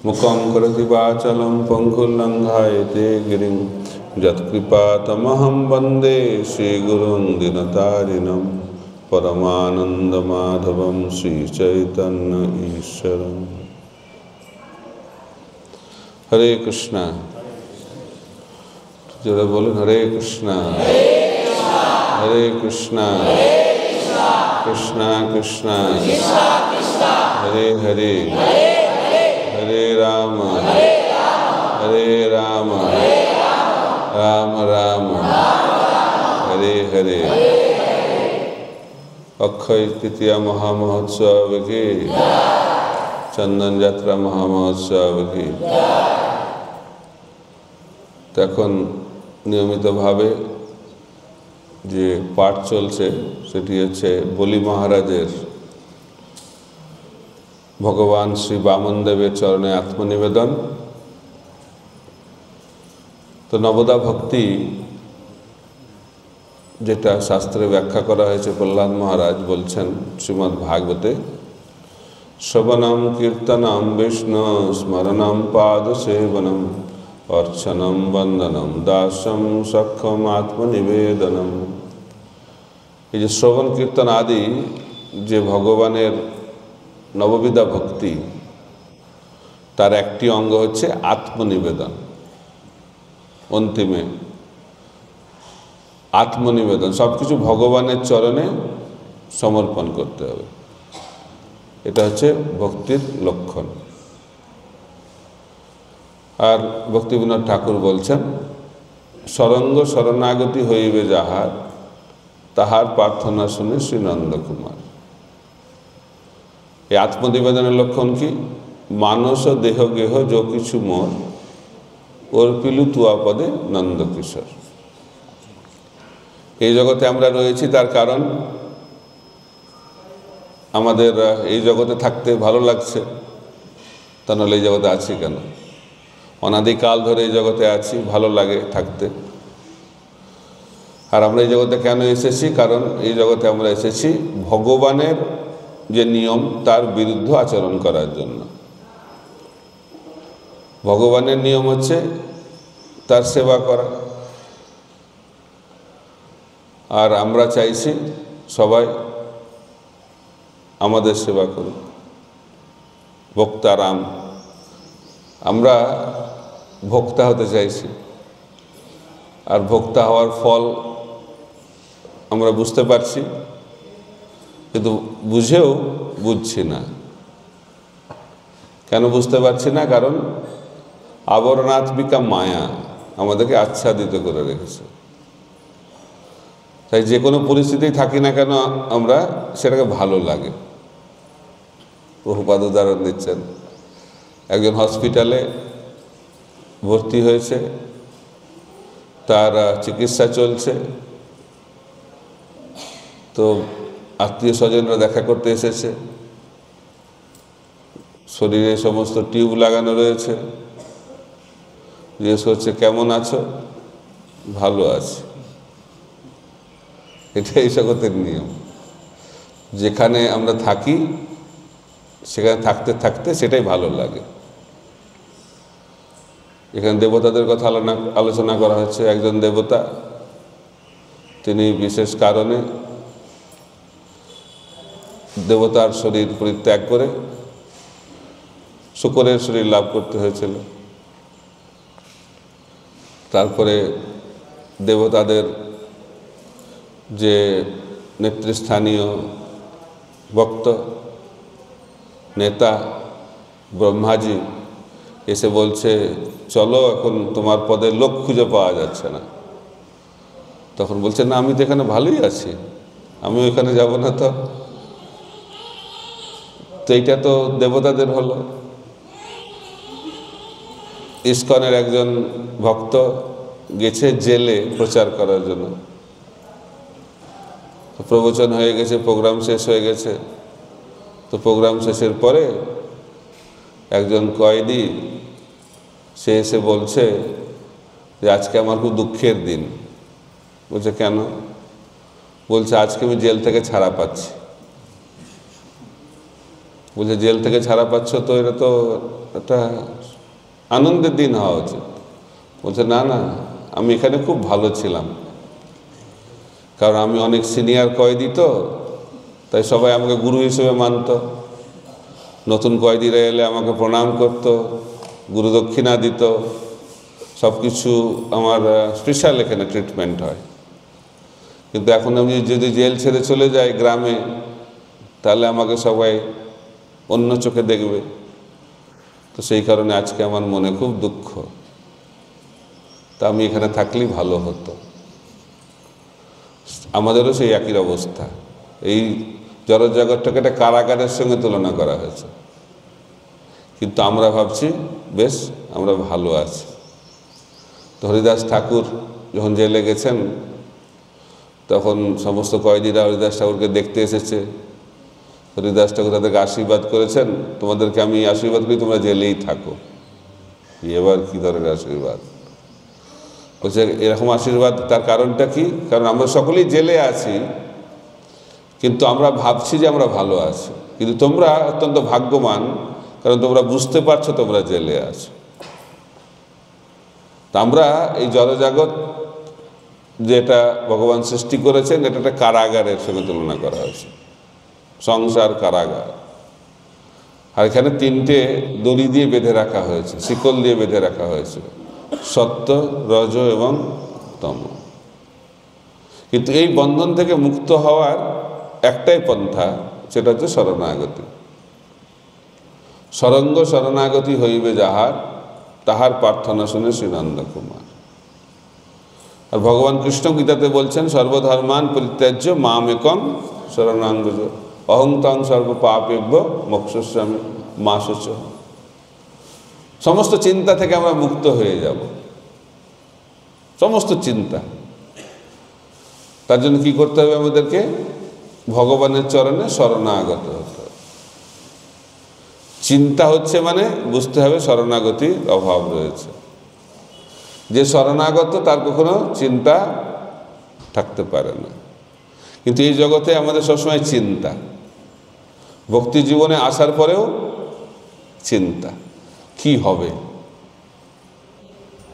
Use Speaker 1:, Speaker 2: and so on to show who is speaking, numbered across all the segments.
Speaker 1: मुखं करोति वाचालं पङ्गुल्लङ्घयते गिरिं यत्कृपातमहं वन्दे श्रीगुरुं दीनतारिणं परमानन्दमाधवं श्रीचैतन्य ईश्वरम्। हरे कृष्णा। जरा बोलें हरे कृष्णा हरे कृष्णा कृष्णा कृष्णा हरे हरे हरे राम राम राम हरे हरे। अक्षय तृतीया महामहोत्सव की, चंदन यात्रा महामहोत्सव की। तখন নিয়মিতভাবে যে পাঠ চলছে সেটি হচ্ছে বলি মহারাজের ভগবান শ্রী বামনদেবের চরণে আত্মনিবেদন। তো নবদা ভক্তি যেটা শাস্ত্রে ব্যাখ্যা করা হয়েছে, প্রহ্লাদ মহারাজ বলছেন শ্রীমদ্ ভাগবতে, শ্রবণম কীর্তনম বিষ্ণু স্মরণম পাদ সেবনম अर्चनम वंदनम दासम सख्यम आत्मनिवेदनम। এই যে শ্রবণ কীর্তন আদি যে ভগবানের নববিধা ভক্তি, তার একটি অঙ্গ হচ্ছে আত্মনিবেদন। অন্তিমে আত্মনিবেদন, সব কিছু ভগবানের চরণে সমর্পণ করতে হবে। এটা হচ্ছে ভক্তির লক্ষণ। আর ভক্তিবিনোদ ঠাকুর বলছেন, সরঙ্গ শরণাগতি হইবে যাহার, তাহার প্রার্থনা শুনে শ্রীনন্দ কুমার। এই আত্মনিবেদনের লক্ষণ কি? মানস দেহ গেহ যো কিছু মোর, অর্পিলু তুয়া পদে নন্দকিশোর। এই জগতে আমরা রয়েছি তার কারণ আমাদের এই জগতে থাকতে ভালো লাগছে, তা নাহলে এই জগতে আছি কেন? অনাদিকাল ধরে এই জগতে আছি, ভালো লাগে থাকতে। আর আমরা এই জগতে কেন এসেছি? কারণ এই জগতে আমরা এসেছি ভগবানের যে নিয়ম তার বিরুদ্ধ আচরণ করার জন্য। ভগবানের নিয়ম হচ্ছে তার সেবা করা, আর আমরা চাইছি সবাই আমাদের সেবা করুক, ভক্তারাম। আমরা ভোক্তা হতে চাইছি, আর ভোক্তা হওয়ার ফল আমরা বুঝতে পারছি, কিন্তু বুঝেও বুঝছি না। কেন বুঝতে পারছি না? কারণ আবরণাত্মিকা মায়া আমাদেরকে আচ্ছাদিত করে রেখেছে। তাই যে কোনো পরিস্থিতি থাকি না কেন আমরা সেটাকে ভালো লাগে। প্রভুপাদ উদাহরণ দিচ্ছেন, একজন হসপিটালে ভর্তি হয়েছে, তার চিকিৎসা চলছে, তো আত্মীয় স্বজনরা দেখা করতে এসেছে, শরীরে সমস্ত টিউব লাগানো রয়েছে, জিজ্ঞেস করছে কেমন আছো? ভালো আছি। এটাই জগতের নিয়ম। যেখানে আমরা থাকি সেখানে থাকতে থাকতে সেটাই ভালো লাগে। এখানে দেবতাদের কথা আলোচনা করা হচ্ছে। একজন দেবতা, তিনি বিশেষ কারণে দেবতার শরীর পরিত্যাগ করে শূকরের শরীর লাভ করতে হয়েছিল। তারপরে দেবতাদের যে নেতৃস্থানীয় ভক্ত নেতা ব্রহ্মাজি এসে বলছে, চলো এখন তোমার পদে লোক খুঁজে পাওয়া যাচ্ছে না। তখন বলছে, না আমি তো এখানে ভালোই আছি, আমি ওইখানে যাব না। তো এইটা তো দেবতাদের হলো। ইস্কনের একজন ভক্ত গেছে জেলে প্রচার করার জন্য। প্রবচন হয়ে গেছে, প্রোগ্রাম শেষ হয়ে গেছে। তো প্রোগ্রাম শেষের পরে একজন কয়েদি সে এসে বলছে যে আজকে আমার খুব দুঃখের দিন। বলছে কেন? বলছে আজকে আমি জেল থেকে ছাড়া পাচ্ছি। বলছে জেল থেকে ছাড়া পাচ্ছ, তো এটা তো একটা আনন্দের দিন হওয়া উচিত। বলছে না না, আমি এখানে খুব ভালো ছিলাম, কারণ আমি অনেক সিনিয়র কয়েদি, তো তাই সবাই আমাকে গুরু হিসেবে মানত। নতুন কয়েদিরা এলে আমাকে প্রণাম করত, গুরু দক্ষিণা দিত, সব কিছু আমার স্পেশাল এখানে ট্রিটমেন্ট হয়। কিন্তু এখন আমি যদি জেল ছেড়ে চলে যাই গ্রামে, তাহলে আমাকে সবাই অন্য চোখে দেখবে। তো সেই কারণে আজকে আমার মনে খুব দুঃখ, তা আমি এখানে থাকলেই ভালো হতো। আমাদেরও সেই একই অবস্থা। এই জড়জগৎটাকে একটা কারাগারের সঙ্গে তুলনা করা হয়েছে, কিন্তু আমরা ভাবছি বেশ আমরা ভালো আছি। তো হরিদাস ঠাকুর যখন জেলে গেছেন, তখন সমস্ত কয়েদিরা হরিদাস ঠাকুরকে দেখতে এসেছে। হরিদাস ঠাকুর তাদেরকে আশীর্বাদ করেছেন, তোমাদেরকে আমি আশীর্বাদ করি তোমরা জেলেই থাকো। এবার কি ধরনের আশীর্বাদ? বলছে এরকম আশীর্বাদ, তার কারণটা কি? কারণ আমরা সকলেই জেলে আছি, কিন্তু আমরা ভাবছি যে আমরা ভালো আছি, কিন্তু তোমরা অত্যন্ত ভাগ্যবান, কারণ তোমরা বুঝতে পারছো তোমরা জেলে আছো। তা আমরা এই জড়জগৎ যেটা ভগবান সৃষ্টি করেছেন, এটা একটা কারাগারের সঙ্গে তুলনা করা হয়েছে, সংসার কারাগার। আর এখানে তিনটে দড়ি দিয়ে বেঁধে রাখা হয়েছে, শিকল দিয়ে বেঁধে রাখা হয়েছে, সত্য, রজ এবং তম। কিন্তু এই বন্ধন থেকে মুক্ত হওয়ার একটাই পন্থা, সেটা হচ্ছে শরণাগতি। সরঙ্গ শরণাগতি হইবে যাহার, তাহার প্রার্থনা শুনে শ্রীনন্দ কুমার। আর ভগবান কৃষ্ণ গীতাতে বলছেন, সর্বধর্মান পরিত্যাজ্য মামেকং শরণাং ব্রজ, অহং তং সর্ব পাপেভ্য মোক্ষয়িষ্যামি মা শুচ। সমস্ত চিন্তা থেকে আমরা মুক্ত হয়ে যাব, সমস্ত চিন্তা। তার জন্য কি করতে হবে? আমাদেরকে ভগবানের চরণে শরণাগত হতে হবে। চিন্তা হচ্ছে মানে বুঝতে হবে শরণাগতির অভাব রয়েছে। যে শরণাগত তার কখনো চিন্তা থাকতে পারে না। কিন্তু এই জগতে আমাদের সবসময় চিন্তা, ভক্তি জীবনে আসার পরেও চিন্তা, কি হবে?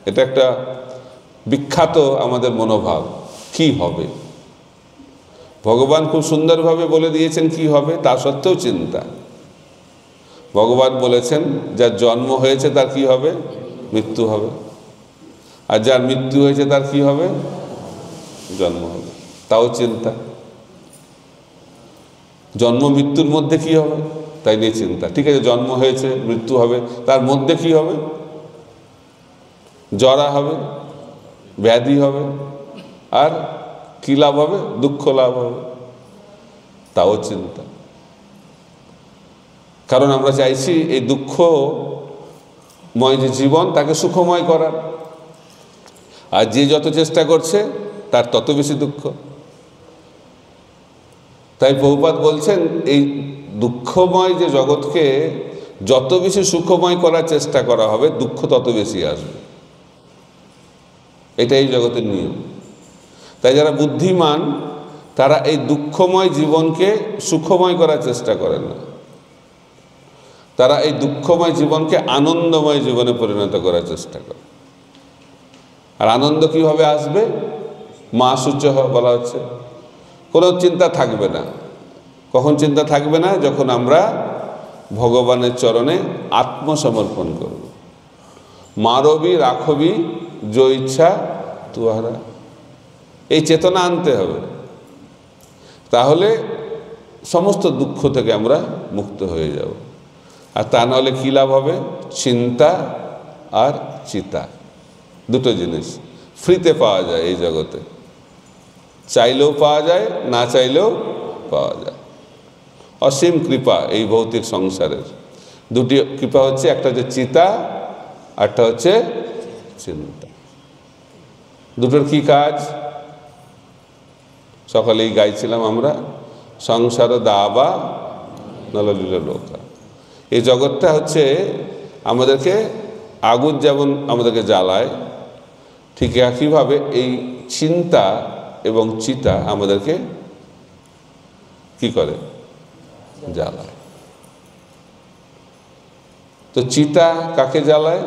Speaker 1: এটা একটা বিখ্যাত আমাদের মনোভাব, কি হবে। ভগবান খুব সুন্দরভাবে বলে দিয়েছেন কি হবে, তা সত্ত্বেও চিন্তা। ভগবান বলেছেন যার জন্ম হয়েছে তার কি হবে? মৃত্যু হবে। আর যার মৃত্যু হয়েছে তার কি হবে? জন্ম হবে, তাও চিন্তা। জন্ম মৃত্যুর মধ্যে কি হবে তাই নিয়ে চিন্তা। ঠিক আছে, জন্ম হয়েছে, মৃত্যু হবে, তার মধ্যে কি হবে? জরা হবে, ব্যাধি হবে, আর কি লাভ হবে? দুঃখ লাভ হবে, তাও চিন্তা। কারণ আমরা চাইছি এই দুঃখময় যে জীবন তাকে সুখময় করার, আর যে যত চেষ্টা করছে তার তত বেশি দুঃখ। তাই প্রভুপাদ বলছেন এই দুঃখময় যে জগৎকে যত বেশি সুখময় করার চেষ্টা করা হবে, দুঃখ তত বেশি আসবে। এটাই জগতের নিয়ম। তাই যারা বুদ্ধিমান তারা এই দুঃখময় জীবনকে সুখময় করার চেষ্টা করে না, তারা এই দুঃখময় জীবনকে আনন্দময় জীবনে পরিণত করার চেষ্টা করে। আর আনন্দ কিভাবে আসবে? মা সূর্য বলা হচ্ছে, কোনো চিন্তা থাকবে না। কখন চিন্তা থাকবে না? যখন আমরা ভগবানের চরণে আত্মসমর্পণ করব। মারবি রাখবি যো ইচ্ছা তুহারা, এই চেতনা আনতে হবে। তাহলে সমস্ত দুঃখ থেকে আমরা মুক্ত হয়ে যাব। আর তা নাহলে কী লাভ হবে? চিন্তা আর চিতা, দুটো জিনিস ফ্রিতে পাওয়া যায় এই জগতে। চাইলেও পাওয়া যায়, না চাইলেও পাওয়া যায়। অসীম কৃপা এই ভৌতিক সংসারের। দুটি কৃপা হচ্ছে, একটা হচ্ছে চিতা, আরটা হচ্ছে চিন্তা। দুটোর কি কাজ? সকালেই গাইছিলাম আমরা, সংসার দাবা নললীল লোকা। এই জগৎটা হচ্ছে আমাদেরকে আগুন যেমন আমাদেরকে জ্বালায়, ঠিক একইভাবে এই চিন্তা এবং চিতা আমাদেরকে কি করে? জ্বালায়। তো চিতা কাকে জ্বালায়?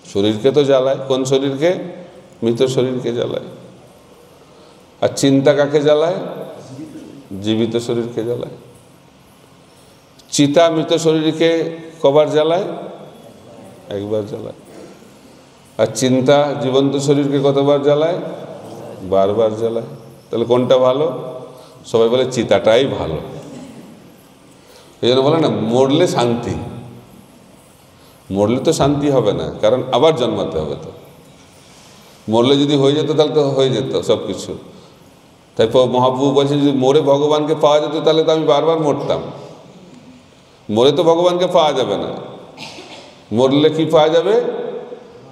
Speaker 1: শরীরকে তো জ্বালায়। কোন শরীরকে? মৃত শরীরকে জ্বালায়। আর চিন্তা কাকে জ্বালায়? জীবিত শরীরকে জ্বালায়। চিতা মৃত শরীরকে কবার জ্বালায়? একবার জ্বালায়। আর চিন্তা জীবন্ত শরীরকে কতবার জ্বালায়? বারবার জ্বালায়। তাহলে কোনটা ভালো? সবাই বলে চিতাটাই ভালো। এই জন্য বলে না, মরলে শান্তি। মরলে তো শান্তি হবে না, কারণ আবার জন্মাতে হবে। তো মরলে যদি হয়ে যেত তাহলে তো হয়ে যেত সব কিছু। তাই মহাপ্রভু বলছেন, যদি মরে ভগবানকে পাওয়া যেত তাহলে তো আমি বারবার মরতাম। মরে তো ভগবানকে পাওয়া যাবে না। মরলে কি পাওয়া যাবে?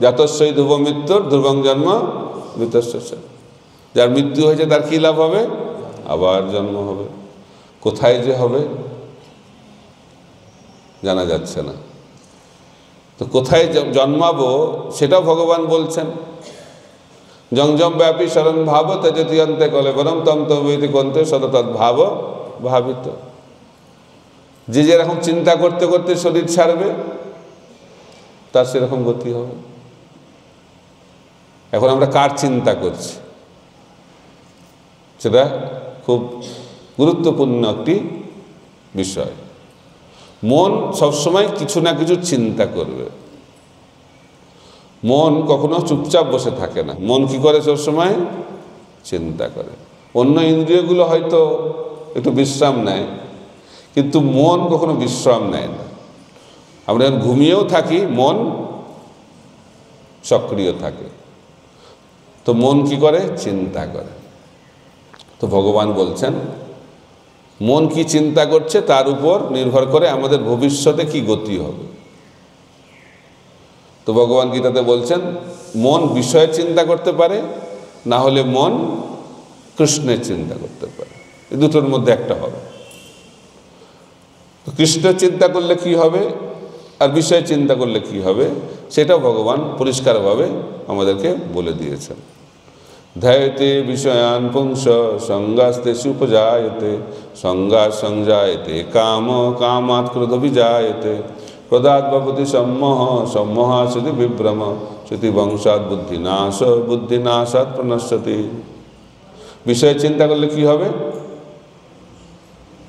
Speaker 1: জাতস্যই ধ্রুব মৃত্যুর ধ্রুবং জন্ম মৃতস্য। যার মৃত্যু হয়েছে তার কী লাভ হবে? আবার জন্ম হবে। কোথায় যে হবে জানা যাচ্ছে না। তো কোথায় জন্মাবো সেটাও ভগবান বলছেন। জংজম ব্যাপী শরণ ভাব তেজতি অন্তে কলে বরম তম তবৈতি কন্তে সততৎ ভাব ভাবিত। যে যেরকম চিন্তা করতে করতে শরীর ছাড়বে তার সেরকম গতি হবে। এখন আমরা কার চিন্তা করছি সেটা খুব গুরুত্বপূর্ণ একটি বিষয়। মন সবসময় কিছু না কিছু চিন্তা করবে। মন কখনো চুপচাপ বসে থাকে না। মন কি করে? সবসময় চিন্তা করে। অন্য ইন্দ্রিয়গুলো হয়তো একটু বিশ্রাম নেয়, কিন্তু মন কখনো বিশ্রাম নেয় না। আমরা যখন ঘুমিয়েও থাকি মন সক্রিয় থাকে। তো মন কি করে? চিন্তা করে। তো ভগবান বলছেন, মন কি চিন্তা করছে তার উপর নির্ভর করে আমাদের ভবিষ্যতে কি গতি হবে। তো ভগবান গীতাতে বলছেন, মন বিষয়ের চিন্তা করতে পারে, না হলে মন কৃষ্ণের চিন্তা করতে পারে। এই দুটোর মধ্যে একটা হবে। কৃষ্ণের চিন্তা করলে কি হবে আর বিষয় চিন্তা করলে কি হবে সেটাও ভগবান পরিষ্কারভাবে আমাদেরকে বলে দিয়েছেন। ধ্যায়তে বিষয়ান পুংস সঙ্গাস্তে সুপজায়তে সঙ্গা সংজায়তে কাম কামাৎ ক্রোধ বিজায়তে ক্রোধাৎ ভবতি সম্মোহ সম্মোহা শ্রুতি বিভ্রম শ্রুতি বংশাৎ বুদ্ধিনাশ বুদ্ধিনাশাৎ প্রণশ্যতি। বিষয় চিন্তা করলে কি হবে?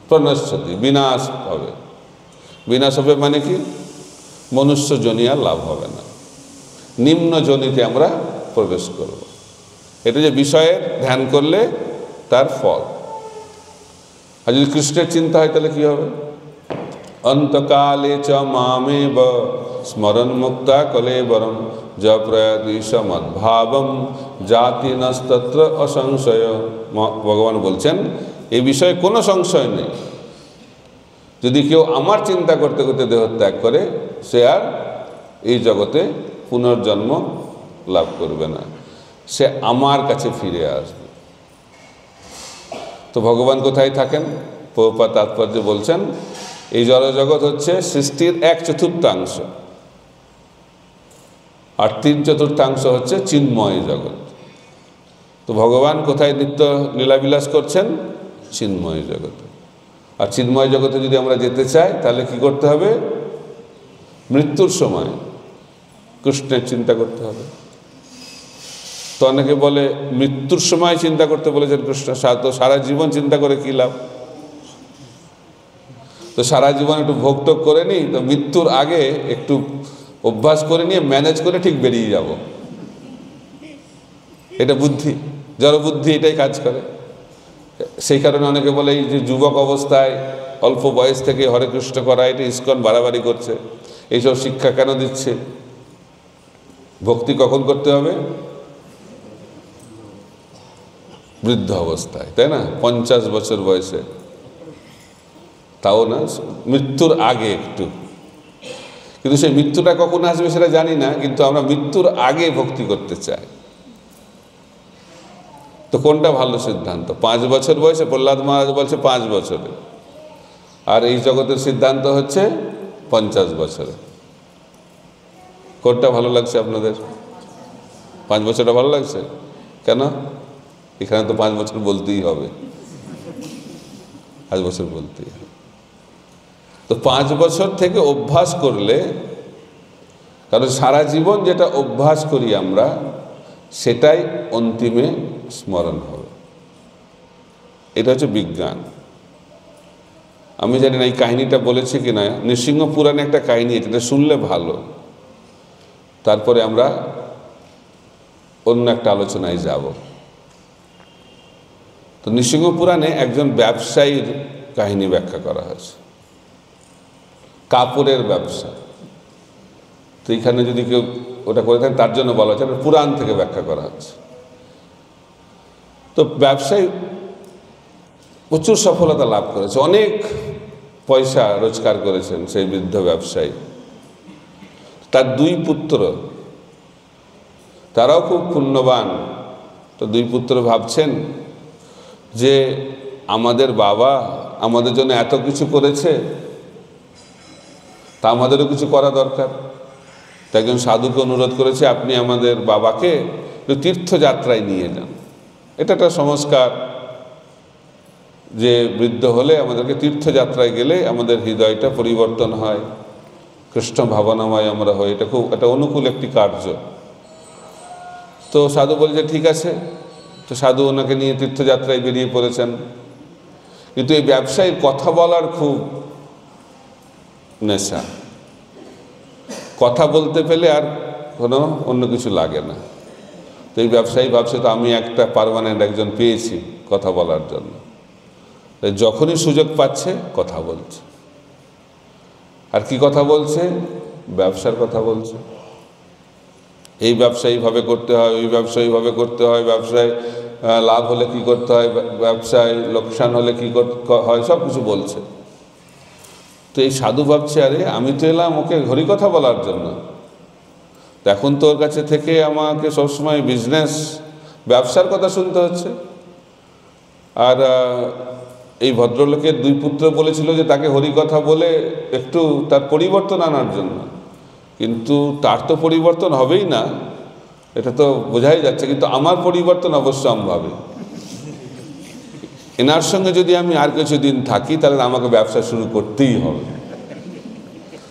Speaker 1: প্রণশ্যতি, বিনাশ হবে। বিনাশ হবে মানে কি? মনুষ্য জনি আর লাভ হবে না, নিম্ন জনিতে আমরা প্রবেশ করব। এটা যে বিষয়ের ধ্যান করলে তার ফল। আর যদি কৃষ্ণের চিন্তা হয় তাহলে কি হবে? অন্তকালে চ মামেব স্মরণ মুক্তা কলেবরম য প্রয়াতি সমদ্ভাবম জাতি নস্তত্র অসংশয়। ভগবান বলছেন এই বিষয়ে কোনো সংশয় নেই। যদি কেউ আমার চিন্তা করতে করতে দেহত্যাগ করে সে আর এই জগতে পুনর্জন্ম লাভ করবে না, সে আমার কাছে ফিরে আসবে। তো ভগবান কোথায় থাকেন? প্রভুপাদ তাৎপর্য বলছেন, এই জড়জগৎ হচ্ছে সৃষ্টির 1/4 আর 3/4 হচ্ছে চিন্ময় জগৎ। তো ভগবান কোথায় নিত্য লীলাবিলাস করছেন? চিন্ময় জগতে। আর চিন্ময় জগতে যদি আমরা যেতে চাই তাহলে কি করতে হবে? মৃত্যুর সময় কৃষ্ণের চিন্তা করতে হবে। তো অনেকে বলে মৃত্যুর সময় চিন্তা করতে বলেছেন কৃষ্ণ, তো সারা জীবন চিন্তা করে কী লাভ? তো সারা জীবন একটু ভোগ-টোগ করে নিই, তো মৃত্যুর আগে একটু অভ্যাস করে নিয়ে ম্যানেজ করে ঠিক বেরিয়ে যাব। এটা বুদ্ধি, জড় বুদ্ধি এটাই কাজ করে। সেই কারণে অনেকে বলে এই যে যুবক অবস্থায় অল্প বয়স থেকে হরে কৃষ্ণ করা, এটা ইস্কন বাড়াবাড়ি করছে। এইসব শিক্ষা কেন দিচ্ছে? ভক্তি কখন করতে হবে? বৃদ্ধ অবস্থায়, তাই না? 50 বছর বয়সে, তাও না, মৃত্যুর আগে একটু। কিন্তু সেই মৃত্যুটা কখন আসবে সেটা জানি না, কিন্তু আমরা মৃত্যুর আগে ভক্তি করতে চাই। তো কোনটা ভালো সিদ্ধান্ত? 5 বছর বয়সে? প্রহ্লাদ মহারাজ বলছে 5 বছরে, আর এই জগতের সিদ্ধান্ত হচ্ছে 50 বছরে। কোনটা ভালো লাগছে আপনাদের? 5 বছরটা ভালো লাগছে কেন? এখানে তো 5 বছর বলতেই হবে, 5 বছর বলতেই হবে। তো তো 5 বছর থেকে অভ্যাস করলে, কারণ সারা জীবন যেটা অভ্যাস করি আমরা সেটাই অন্তিমে স্মরণ হবে। এটা হচ্ছে বিজ্ঞান। আমি জানি না এই কাহিনীটা বলেছি কিনা, নৃসিংহ পুরাণে একটা কাহিনী, এটা শুনলে ভালো, তারপরে আমরা অন্য একটা আলোচনায় যাব। তো নৃসিংহ পুরাণে একজন ব্যবসায়ীর কাহিনী ব্যাখ্যা করা হয়েছে, কাপড়ের ব্যবসা। তো এখানে যদি কেউ ওটা করে থাকেন তার জন্য বলা হচ্ছে, পুরাণ থেকে ব্যাখ্যা করা হচ্ছে। তো ব্যবসায়ী প্রচুর সফলতা লাভ করেছে, অনেক পয়সা রোজগার করেছেন সেই বৃদ্ধ ব্যবসায়ী। তার 2 পুত্র, তারাও খুব পুণ্যবান। তো 2 পুত্র ভাবছেন যে আমাদের বাবা আমাদের জন্য এত কিছু করেছে, তা আমাদেরও কিছু করা দরকার। তো একজন সাধুকে অনুরোধ করেছে, আপনি আমাদের বাবাকে তীর্থযাত্রায় নিয়ে যান। এটা একটা সংস্কার যে বৃদ্ধ হলে আমাদেরকে তীর্থযাত্রায় গেলে আমাদের হৃদয়টা পরিবর্তন হয়, কৃষ্ণ ভাবনাময় আমরা হই। এটা খুব একটা অনুকূল একটি কার্য। তো সাধু বলছে ঠিক আছে। তো সাধু ওনাকে নিয়ে তীর্থযাত্রায় বেরিয়ে পড়েছেন। কিন্তু এই ব্যবসায়ীর কথা বলার খুব নেশা, কথা বলতে পেলে আর কোনো অন্য কিছু লাগে না। তো এই ব্যবসায়ী ভাবছে তো আমি একটা পার্মানেন্ট একজন পেয়েছি কথা বলার জন্য, যখনই সুযোগ পাচ্ছে কথা বলছে। আর কি কথা বলছে? ব্যবসার কথা বলছে। এই ব্যবসা এইভাবে করতে হয়, ওই ব্যবসা এইভাবে করতে হয়, ব্যবসায় লাভ হলে কি করতে হয়, ব্যবসায় লোকসান হলে কি হয়, সব কিছু বলছে। তো এই সাধু ভাবছে আরে আমি তো এলাম ওকে হরিকথা বলার জন্য, এখন তোর কাছে থেকে আমাকে সবসময় বিজনেস ব্যবসার কথা শুনতে হচ্ছে। আর এই ভদ্রলোকের 2 পুত্র বলেছিল যে তাকে হরিকথা বলে একটু তার পরিবর্তন আনার জন্য, কিন্তু তার তো পরিবর্তন হবেই না, এটা তো বোঝাই যাচ্ছে। কিন্তু আমার পরিবর্তন অবশ্যম্ভাবী। এনার সঙ্গে যদি আমি আর কিছুদিন থাকি তাহলে আমাকে ব্যবসা শুরু করতেই হবে।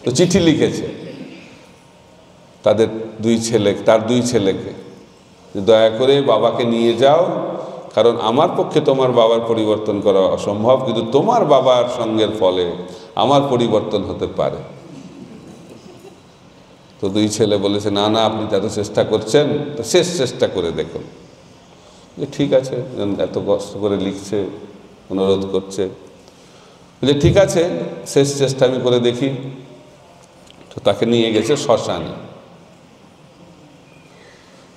Speaker 1: তো চিঠি লিখেছে তার 2 ছেলেকে, দয়া করে বাবাকে নিয়ে যাও, কারণ আমার পক্ষে তোমার বাবার পরিবর্তন করা অসম্ভব, কিন্তু তোমার বাবার সঙ্গের ফলে আমার পরিবর্তন হতে পারে। তো 2 ছেলে বলেছে না না, আপনি এত চেষ্টা করছেন, তো শেষ চেষ্টা করে দেখুন। যে ঠিক আছে, এত কষ্ট করে লিখছে, অনুরোধ করছে, যে ঠিক আছে শেষ চেষ্টা আমি করে দেখি। তো তাকে নিয়ে গেছে শ্মশানে।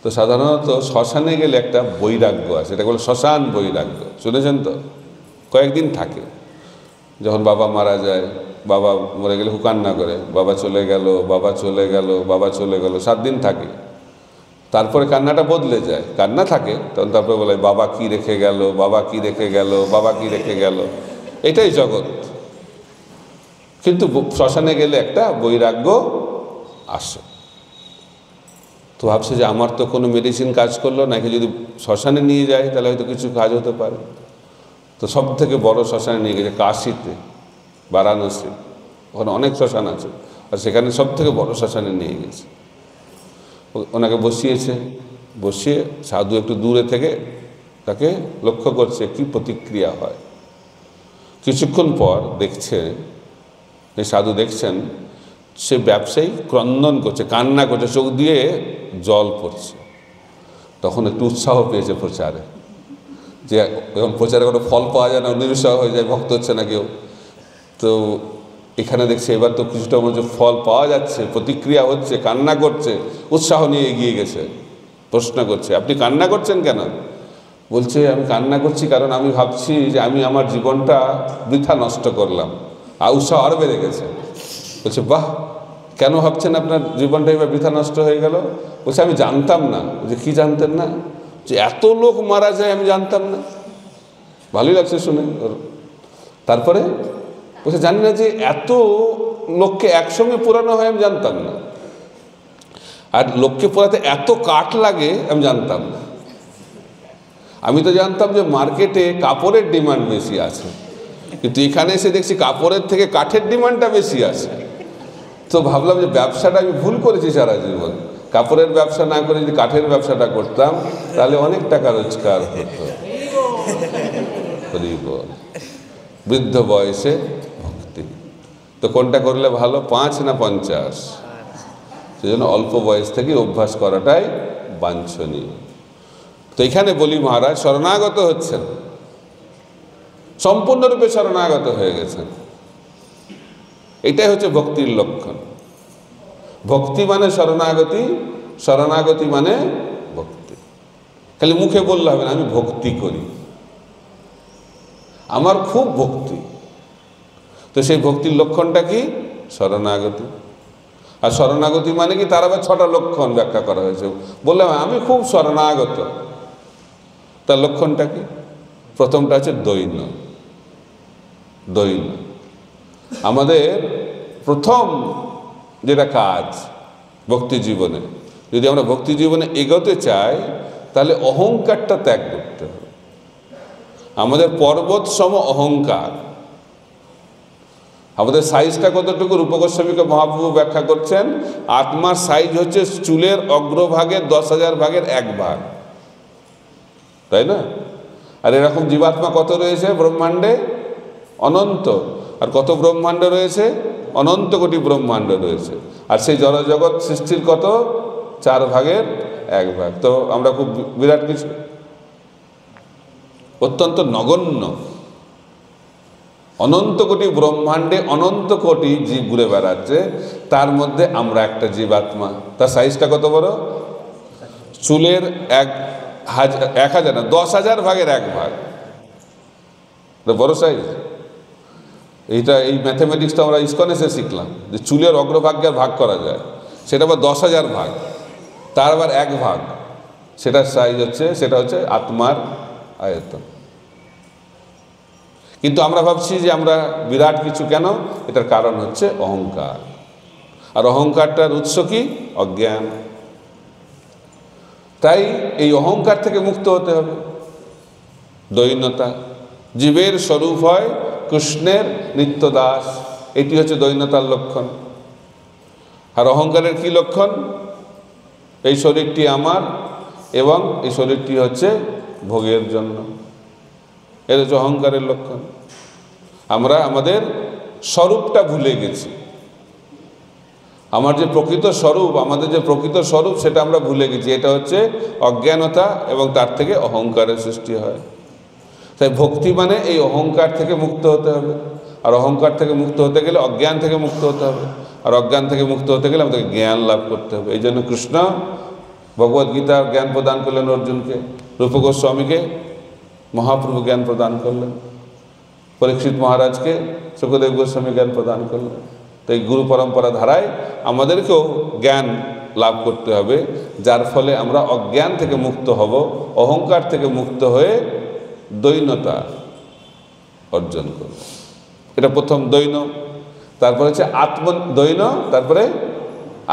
Speaker 1: তো সাধারণত শ্মশানে গেলে একটা বৈরাগ্য আছে, এটা বলে শ্মশান বৈরাগ্য, শুনেছেন তো? কয়েকদিন থাকে। যখন বাবা মারা যায়, বাবা মরে গেলে হুকান্না করে, বাবা চলে গেল, বাবা চলে গেল, বাবা চলে গেল, 7 দিন থাকে। তারপরে কান্নাটা বদলে যায়, কান্না থাকে তখন, তারপরে বলে বাবা কি রেখে গেল, বাবা কি রেখে গেল, বাবা কি রেখে গেল। এটাই জগৎ। কিন্তু শ্মশানে গেলে একটা বৈরাগ্য আসে। তো ভাবছে যে আমার তো কোনো মেডিসিন কাজ করলো না, যদি শ্মশানে নিয়ে যায় তাহলে হয়তো কিছু কাজ হতে পারে। তো সব থেকে বড় শ্মশানে নিয়ে গেছে কাশীতে, বারাণসী, ওখানে অনেক শ্মশান আছে, আর সেখানে সব থেকে বড় শ্মশানে নিয়ে গেছে। ওনাকে বসিয়ে সাধু একটু দূরে থেকে তাকে লক্ষ্য করছে কি প্রতিক্রিয়া হয়। কিছুক্ষণ পর দেখছে, এই সাধু দেখছেন সে ব্যবসায়ী ক্রন্দন করছে, কান্না করছে, চোখ দিয়ে জল পড়ছে। তখন একটু উৎসাহ পেয়েছে প্রচারে, যে এখন প্রচারে কোনো ফল পাওয়া যায় না, নিরুৎসাহ হয়ে যায়, ভক্ত হচ্ছে না কেউ। তো এখানে দেখছে এবার তো কিছুটা মনে হচ্ছে ফল পাওয়া যাচ্ছে, প্রতিক্রিয়া হচ্ছে, কান্না করছে, উৎসাহ নিয়ে এগিয়ে গেছে। প্রশ্ন করছে আপনি কান্না করছেন কেন? বলছে আমি কান্না করছি কারণ আমি ভাবছি যে আমি আমার জীবনটা বৃথা নষ্ট করলাম। আর উৎসাহ আরও বেড়ে গেছে। বলছে বাহ, কেন ভাবছেন আপনার জীবনটা এবার বৃথা নষ্ট হয়ে গেল? বলছে আমি জানতাম না। যে কি জানতেন না? যে এত লোক মারা যায় আমি জানতাম না। ভালোই লাগছে শুনে। তারপরে বলছে জানি না যে এত লোককে একসঙ্গে পোড়ানো হয়, আমি জানতাম না। আর লোককে পোড়াতে এত কাঠ লাগে আমি জানতাম না। আমি তো জানতাম যে মার্কেটে কাপড়ের ডিমান্ড বেশি আছে, কিন্তু এখানে এসে দেখছি কাপড়ের থেকে কাঠের ডিমান্ডটা বেশি আছে। তো ভাবলাম যে ব্যবসাটা আমি ভুল করেছি সারা জীবন, কাপড়ের ব্যবসা না করে যদি কাঠের ব্যবসাটা করতাম তাহলে অনেক টাকা রোজগার হতো। বৃদ্ধ বয়সে ভক্তি, তো কোনটা করলে ভালো, 5 না 50? সেজন্য অল্প বয়স থেকে অভ্যাস করাটাই বাঞ্ছনীয়। তো এখানে বলি মহারাজ শরণাগত হচ্ছেন, সম্পূর্ণরূপে শরণাগত হয়ে গেছেন, এটাই হচ্ছে ভক্তির লক্ষণ। ভক্তি মানে শরণাগতি, শরণাগতি মানে ভক্তি। খালি মুখে বললে হবে না আমি ভক্তি করি, আমার খুব ভক্তি। তো সেই ভক্তির লক্ষণটা কি? শরণাগতি। আর শরণাগতি মানে কি, তার আবার 6টা লক্ষণ ব্যাখ্যা করা হয়েছে। বললাম আমি খুব শরণাগত, তার লক্ষণটা কি? প্রথমটা হচ্ছে দৈন্য। দৈন্য আমাদের প্রথম যেটা কাজ ভক্তি জীবনে, যদি আমরা ভক্তি জীবনে এগোতে চাই তাহলে অহংকারটা ত্যাগ করতে হবে। আমাদের পর্বত সম অহংকার, আমাদের সাইজটা কতটুকু রূপ গোস্বামীকে মহাপ্রভু ব্যাখ্যা করছেন, আত্মার সাইজ হচ্ছে চুলের অগ্রভাগের 10,000 ভাগের 1 ভাগ, তাই না? আর এরকম জীবাত্মা কত রয়েছে ব্রহ্মাণ্ডে? অনন্ত। আর কত ব্রহ্মাণ্ড রয়েছে? অনন্ত কোটি ব্রহ্মাণ্ড রয়েছে। আর সেই জড়জগৎ সৃষ্টির কত? 4 ভাগের 1 ভাগ। তো আমরা খুব বিরাট কিছু, অত্যন্ত নগণ্য। অনন্ত কোটি ব্রহ্মাণ্ডে অনন্ত কোটি জীব ঘুরে বেড়াচ্ছে, তার মধ্যে আমরা একটা জীবাত্মা। তার সাইজটা কত বড়? চুলের 1,000 না 10,000 ভাগের 1 ভাগ, বড় সাইজ। এই ম্যাথামেটিক্সটা আমরা ইসকনে এসে শিখলাম যে চুলের অগ্রভাগকে ভাগ করা যায়, সেটা আবার 10,000 ভাগ, তার আবার 1 ভাগ, সেটার সাইজ হচ্ছে, সেটা হচ্ছে আত্মার আয়তন। কিন্তু আমরা ভাবছি যে আমরা বিরাট কিছু। কেন? এটার কারণ হচ্ছে অহংকার। আর অহংকারটার উৎস কি? অজ্ঞান। তাই এই অহংকার থেকে মুক্ত হতে হবে। দৈন্যতা, জীবের স্বরূপ হয় কৃষ্ণের নিত্য দাস, এটি হচ্ছে দৈন্যতার লক্ষণ। আর অহংকারের কি লক্ষণ? এই শরীরটি আমার এবং এই শরীরটি হচ্ছে ভোগের জন্য, এর হচ্ছে অহংকারের লক্ষণ। আমরা আমাদের স্বরূপটা ভুলে গেছি। আমার যে প্রকৃত স্বরূপ, আমাদের যে প্রকৃত স্বরূপ সেটা আমরা ভুলে গেছি। এটা হচ্ছে অজ্ঞানতা এবং তার থেকে অহংকারের সৃষ্টি হয়। তাই ভক্তি মানে এই অহংকার থেকে মুক্ত হতে হবে। আর অহংকার থেকে মুক্ত হতে গেলে অজ্ঞান থেকে মুক্ত হতে হবে। আর অজ্ঞান থেকে মুক্ত হতে গেলে আমাদেরকে জ্ঞান লাভ করতে হবে। এই জন্য কৃষ্ণ ভগবদ্গীতার জ্ঞান প্রদান করলেন অর্জুনকে, রূপ গোস্বামীকে মহাপ্রভু জ্ঞান প্রদান করলেন, পরীক্ষিত মহারাজকে সুখদেব গোস্বামী জ্ঞান প্রদান করলেন। তো এই গুরু পরম্পরা ধারায় আমাদেরকেও জ্ঞান লাভ করতে হবে, যার ফলে আমরা অজ্ঞান থেকে মুক্ত হব, অহংকার থেকে মুক্ত হয়ে দৈন্যতা অর্জন করব। এটা প্রথম দৈন্য। তারপরে হচ্ছে দৈন্য, তারপরে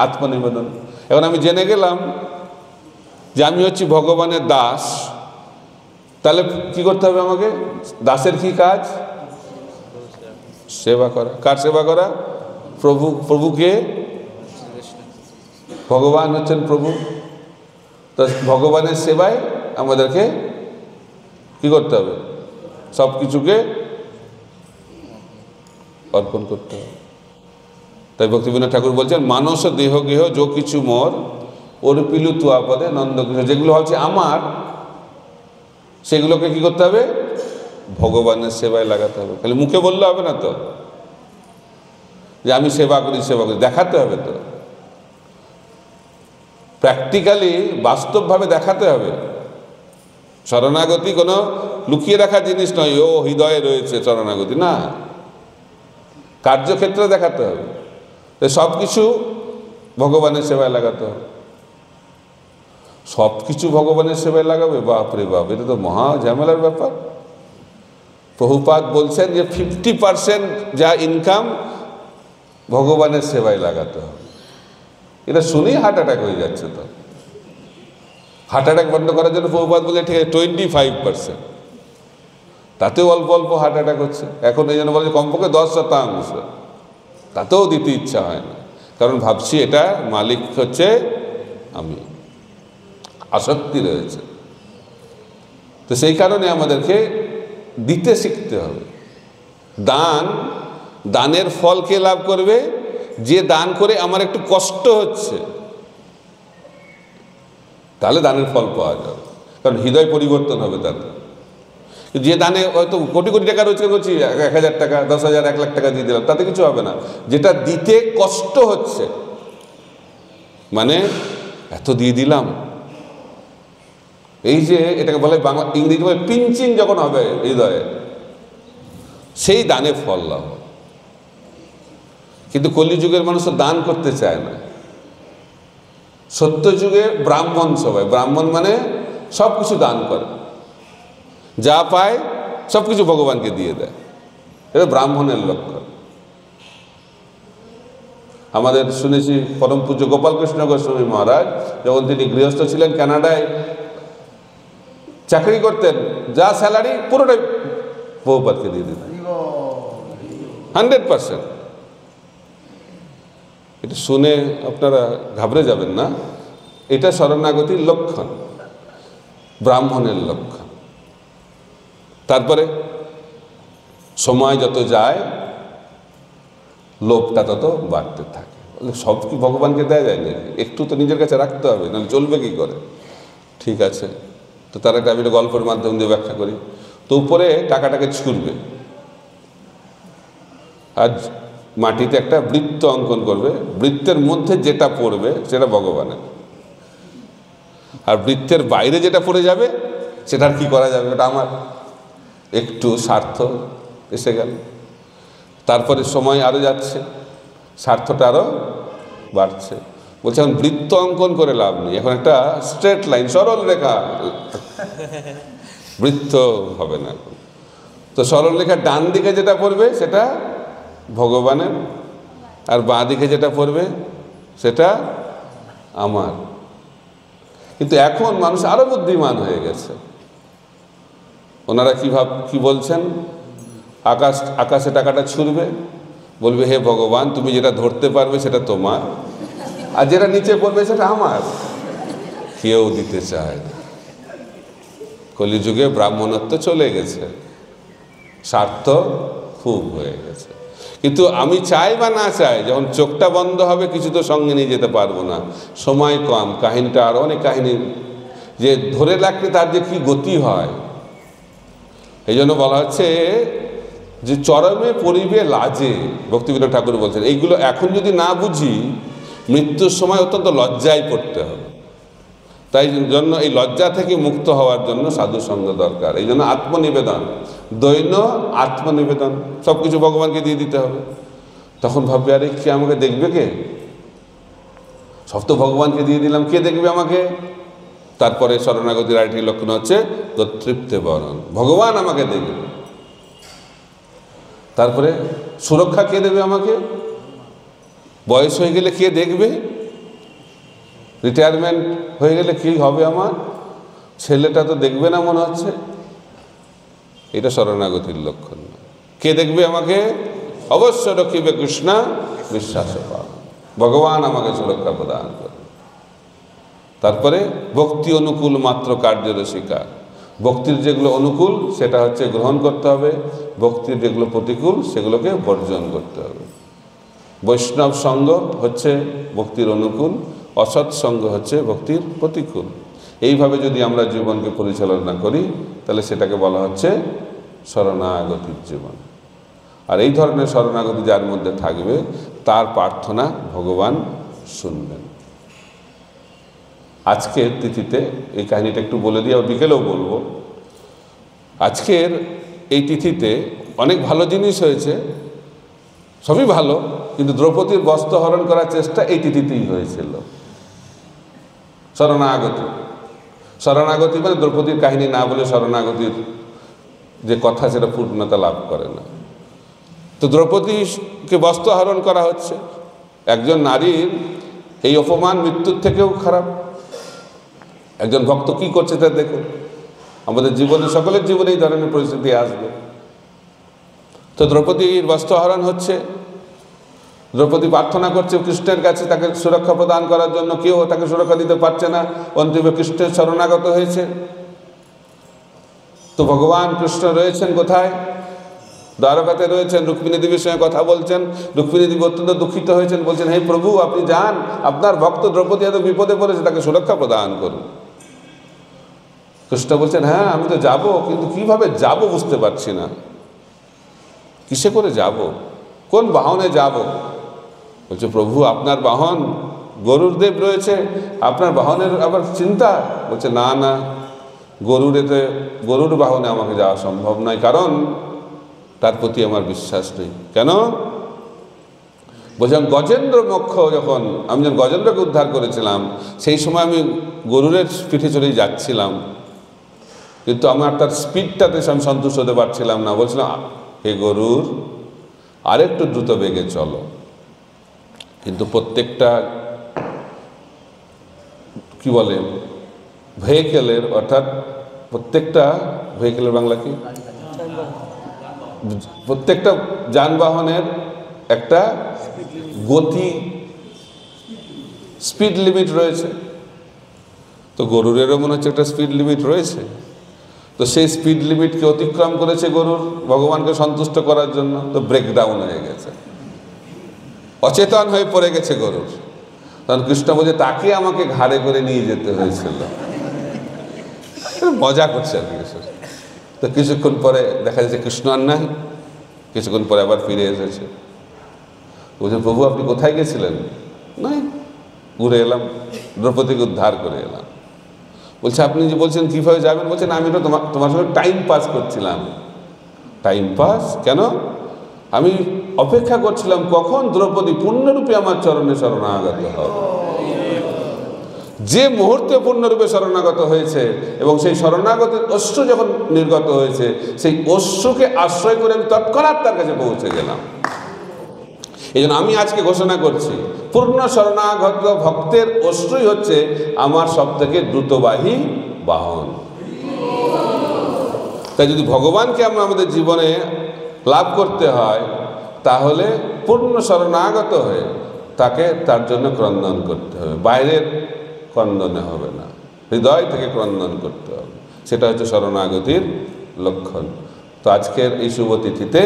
Speaker 1: আত্মনিবেদন। এখন আমি জেনে গেলাম যে আমি হচ্ছি ভগবানের দাস, তাহলে কি করতে হবে আমাকে? দাসের কি কাজ? সেবা করা। কার সেবা করা? প্রভু। প্রভুকে? ভগবান হচ্ছেন প্রভু। তো ভগবানের সেবায় আমাদেরকে কি করতে হবে? সব কিছুকে অর্পণ করতে হবে। তাই ভক্তিবিনোদ ঠাকুর বলছেন, মানস দেহ গেহ যো কিছু মোর অর্পিলু তুয়া পদে নন্দকিশোর। যেগুলো হচ্ছে আমার, সেগুলোকে কি করতে হবে? ভগবানের সেবায় লাগাতে হবে। খালি মুখে বললে হবে না তো যে আমি সেবা করি, সেবা করি, দেখাতে হবে তো, প্র্যাকটিক্যালি বাস্তবভাবে দেখাতে হবে। শরণাগতি কোনো লুকিয়ে রাখা জিনিস নয়, ও হৃদয়ে রয়েছে শরণাগতি, না, কার্যক্ষেত্রে দেখাতে হবে। সব কিছু ভগবানের সেবায় লাগাতে হবে। সব কিছু ভগবানের সেবায় লাগাবে? বাপরে বাপ, এটা তো মহা ঝামেলার ব্যাপার। প্রভুপাদ বলছেন যে 50% যা ইনকাম ভগবানের সেবায় লাগাতে হবে। এটা শুনেই হার্ট অ্যাটাক হয়ে যাচ্ছে। তো হার্ট অ্যাটাক বন্ধ করার জন্য প্রভুপাদ বলে ঠিক আছে 25%। তাতেও অল্প অল্প হার্ট অ্যাটাক হচ্ছে। এখন এই জন্য বলে যে কমপক্ষে 10%, তাতেও দিতে ইচ্ছা হয় না, কারণ ভাবছি এটা মালিক হচ্ছে আমি, আসক্তি রয়েছে। তো সেই কারণে আমাদেরকে দিতে শিখতে হবে। দানের ফল কে লাভ করবে? যে দান করে আমার একটু কষ্ট হচ্ছে, তাহলে দানের ফল পাওয়া যাবে, কারণ হৃদয় পরিবর্তন হবে তাতে। যে দানে হয়তো কোটি কোটি টাকা রোজগার করছি, 1000 টাকা, 10,000, 1 লাখ টাকা দিয়ে দিলাম, তাতে কিছু হবে না। যেটা দিতে কষ্ট হচ্ছে, মানে এত দিয়ে দিলাম, এই যে এটাকে বলে বাংলা, ইংরেজি বলে পিঞ্চিং যখন হবে হৃদয়ে, সেই দানে ফল লাভ। কিন্তু কলিযুগের মানুষ তো দান করতে চায় না। সত্যযুগে ব্রাহ্মণ সবাই, ব্রাহ্মণ মানে সব কিছু দান করে, যা পায় সব কিছু ভগবানকে দিয়ে দেয়, এটা ব্রাহ্মণের লক্ষণ। আমাদের শুনেছি পরম পূজ্য গোপালকৃষ্ণ গোস্বামী মহারাজ যখন তিনি গৃহস্থ ছিলেন, কানাডায় চাকরি করতেন, যা স্যালারি পুরোটাই প্রভুপাদকে দিয়ে দিতেন, 100%। এটা শুনে আপনারা ঘাবড়ে যাবেন না, এটা শরণাগতির লক্ষণ, ব্রাহ্মণের লক্ষণ। তারপরে সময় যত যায় লোভটা তত বাড়তে থাকে। সব কি ভগবানকে দেয়া যায় নাকি? একটু তো নিজের কাছে রাখতে হবে, নাহলে চলবে কি করে? ঠিক আছে, তো তার একটা আমি একটা গল্পের মাধ্যম দিয়ে ব্যাখ্যা করি। তো উপরে টাকাটাকে ছুঁড়বে, আজ মাটিতে একটা বৃত্ত অঙ্কন করবে, বৃত্তের মধ্যে যেটা পড়বে সেটা ভগবানের, আর বৃত্তের বাইরে যেটা পড়ে যাবে সেটা আর কি করা যাবে, ওটা আমার। একটু স্বার্থ এসে গেল, তারপরে সময় আরো যাচ্ছে, স্বার্থটা আরো বাড়ছে। বলছে এখন বৃত্ত অঙ্কন করে লাভ নেই, এখন একটা স্ট্রেট লাইন, সরল রেখা, বৃত্ত হবে না। তো সরল রেখার ডান দিকে যেটা পড়বে সেটা ভগবানের, আর বাঁ দিকে যেটা পড়বে সেটা আমার। কিন্তু এখন মানুষ আরো বুদ্ধিমান হয়ে গেছে। ওনারা কি বলছেন? আকাশে টাকাটা ছুঁড়বে, বলবে হে ভগবান, তুমি যেটা ধরতে পারবে সেটা তোমার, আর যেটা নিচে পড়বে সেটা আমার। কেউ দিতে চায় না। কলিযুগে ব্রাহ্মণত্ব চলে গেছে, স্বার্থ খুব হয়ে গেছে। কিন্তু আমি চাই বা না চাই, যখন চোখটা বন্ধ হবে কিছু তো সঙ্গে নিয়ে যেতে পারবো না, সময় কম, কাহিনীটা আরো অনেক কাহিনী, যে ধরে রাখলে তার যে কি গতি হয়। এই জন্য বলা হচ্ছে যে চরমে পরিবে লাজে, ভক্তিবিনোদ ঠাকুর বলছেন, এইগুলো এখন যদি না বুঝি মৃত্যুর সময় অত্যন্ত লজ্জায় পড়তে হবে। তাই জন্য এই লজ্জা থেকে মুক্ত হওয়ার জন্য সাধু সঙ্গ দরকার। এই জন্য আত্মনিবেদন, দৈন্য আত্মনিবেদন, সব কিছু ভগবানকে দিয়ে দিতে হবে। তখন ভাববে আরে কে আমাকে দেখবে, কে? সব তো ভগবানকে দিয়ে দিলাম, কে দেখবে আমাকে? তারপরে শরণাগতির আরেকটি লক্ষণ হচ্ছে তৃপ্তে বরণ, ভগবান আমাকে দেখবে। তারপরে সুরক্ষা কে দেবে আমাকে? বয়স হয়ে গেলে কে দেখবে? রিটায়ারমেন্ট হয়ে গেলে কি হবে আমার? ছেলেটা তো দেখবে না মনে হচ্ছে। এটা শরণাগতির লক্ষণ। কে দেখবে আমাকে? অবশ্য রক্ষিবে কৃষ্ণ বিশ্বাস পাও, ভগবান আমাকে সুরক্ষা প্রদান করে। তারপরে ভক্তি অনুকূল মাত্র কার্যরসিকা, ভক্তির যেগুলো অনুকূল সেটা হচ্ছে গ্রহণ করতে হবে, ভক্তির যেগুলো প্রতিকূল সেগুলোকে বর্জন করতে হবে। বৈষ্ণব সঙ্গ হচ্ছে ভক্তির অনুকূল, অসৎ সঙ্গ হচ্ছে ভক্তির প্রতিকূল। এইভাবে যদি আমরা জীবনকে পরিচালনা করি তাহলে সেটাকে বলা হচ্ছে শরণাগতির জীবন। আর এই ধরনের শরণাগতি যার মধ্যে থাকবে তার প্রার্থনা ভগবান শুনবেন। আজকের তিথিতে এই কাহিনীটা একটু বলে দিয়ে বিকেলেও বলবো। আজকের এই তিথিতে অনেক ভালো জিনিস হয়েছে, সবই ভালো, কিন্তু দ্রৌপদীর বস্ত্র হরণ করার চেষ্টা এই তিথিতেই হয়েছিল। শরণাগতি মানে দ্রৌপদীর কাহিনী না বলে শরণাগতির যে কথা সেটা পূর্ণতা লাভ করে না। তো দ্রৌপদীকে বস্ত্র হরণ করা হচ্ছে, একজন নারীর এই অপমান মৃত্যুর থেকেও খারাপ। একজন ভক্ত কি করছে তা দেখুন। আমাদের জীবনে, সকলের জীবনে এই ধরনের পরিস্থিতি আসবে। তো দ্রৌপদীর বস্ত্রহরণ হচ্ছে, দ্রৌপদী প্রার্থনা করছে কৃষ্ণের কাছে তাকে সুরক্ষা প্রদান করার জন্য, কেউ তাকে সুরক্ষা দিতে পারছে না, অন্তিমে কৃষ্ণের শরণাগত হয়েছে। তো ভগবান কৃষ্ণ রয়েছেন কোথায়? দ্বারকাতে রয়েছেন, রুক্মিণী দেবীর সঙ্গে কথা বলছেন। রুক্মিণী দেবী অত্যন্ত দুঃখিত হয়েছেন, বলছেন হে প্রভু আপনি যান, আপনার ভক্ত দ্রৌপদী এত বিপদে পড়েছে, তাকে সুরক্ষা প্রদান করুন। কৃষ্ণ বলছেন হ্যাঁ আমি তো যাব, কিন্তু কিভাবে যাব বুঝতে পারছি না, কিসে করে যাব, কোন বাহনে যাব? বলছে প্রভু আপনার বাহন গরুর দেব রয়েছে, আপনার বাহনের আবার চিন্তা? বলছে না না, গরুর বাহনে আমাকে যাওয়া সম্ভব নয়, কারণ তার প্রতি আমার বিশ্বাস নেই। কেন? বলছিলাম গজেন্দ্র মোক্ষ, যখন আমি যখন গজেন্দ্রকে উদ্ধার করেছিলাম সেই সময় আমি গরুরের পিঠে চলেই যাচ্ছিলাম, কিন্তু আমার তার স্পিডটাতে আমি সন্তুষ্ট হতে পারছিলাম না। বলছিলাম হে গরুর আরেকটু দ্রুত বেগে চলো। কিন্তু প্রত্যেকটা কি বলে ভেহিকেলের, অর্থাৎ প্রত্যেকটা ভেহিকেলের বাংলা কি, প্রত্যেকটা যানবাহনের একটা গতি স্পিড লিমিট রয়েছে। তো গরুরেরও মনে হচ্ছে একটা স্পিড লিমিট রয়েছে। তো সেই স্পিড লিমিটকে অতিক্রম করেছে গরুর, ভগবানকে সন্তুষ্ট করার জন্য। তো ব্রেকডাউন হয়ে গেছে, অচেতন হয়ে পড়ে গেছে গরুর। তখন কৃষ্ণ বলছে তাকে আমাকে ঘাড়ে করে নিয়ে যেতে হয়েছিল। মজা করছে আর কি। তো কিছুক্ষণ পরে দেখা যাচ্ছে কৃষ্ণ আর নাই, কিছুক্ষণ পরে আবার ফিরে এসেছে। বলছে প্রভু আপনি কোথায় গেছিলেন? নাই, ঘুরে এলাম, দ্রৌপদীকে উদ্ধার করে এলাম। বলছে আপনি যে বলছেন কীভাবে যাবেন? বলছেন আমি তো তোমার সঙ্গে টাইম পাস করছিলাম। টাইম পাস কেন? আমি অপেক্ষা করছিলাম কখন দ্রৌপদী পূর্ণরূপে আমার চরণে শরণাগত হবে। যে মুহূর্তে পূর্ণরূপে শরণাগত হয়েছে এবং সেই শরণাগতের অশ্রু যখন নির্গত হয়েছে, সেই অশ্রুকে আশ্রয় করে আমি তৎক্ষণাৎ তার কাছে পৌঁছে গেলাম। এই জন্য আমি আজকে ঘোষণা করছি, পূর্ণ শরণাগত ভক্তের অশ্রুই হচ্ছে আমার সবথেকে দ্রুতবাহী বাহন। তাই যদি ভগবানকে আমরা আমাদের জীবনে লাভ করতে হয়, তাহলে পূর্ণ শরণাগত হয়ে তাকে তার জন্য ক্রন্দন করতে হবে। বাইরের ক্রন্দনে হবে না, হৃদয় থেকে ক্রন্দন করতে হবে। সেটা হচ্ছে শরণাগতির লক্ষণ। তো আজকের এই শুভ তিথিতে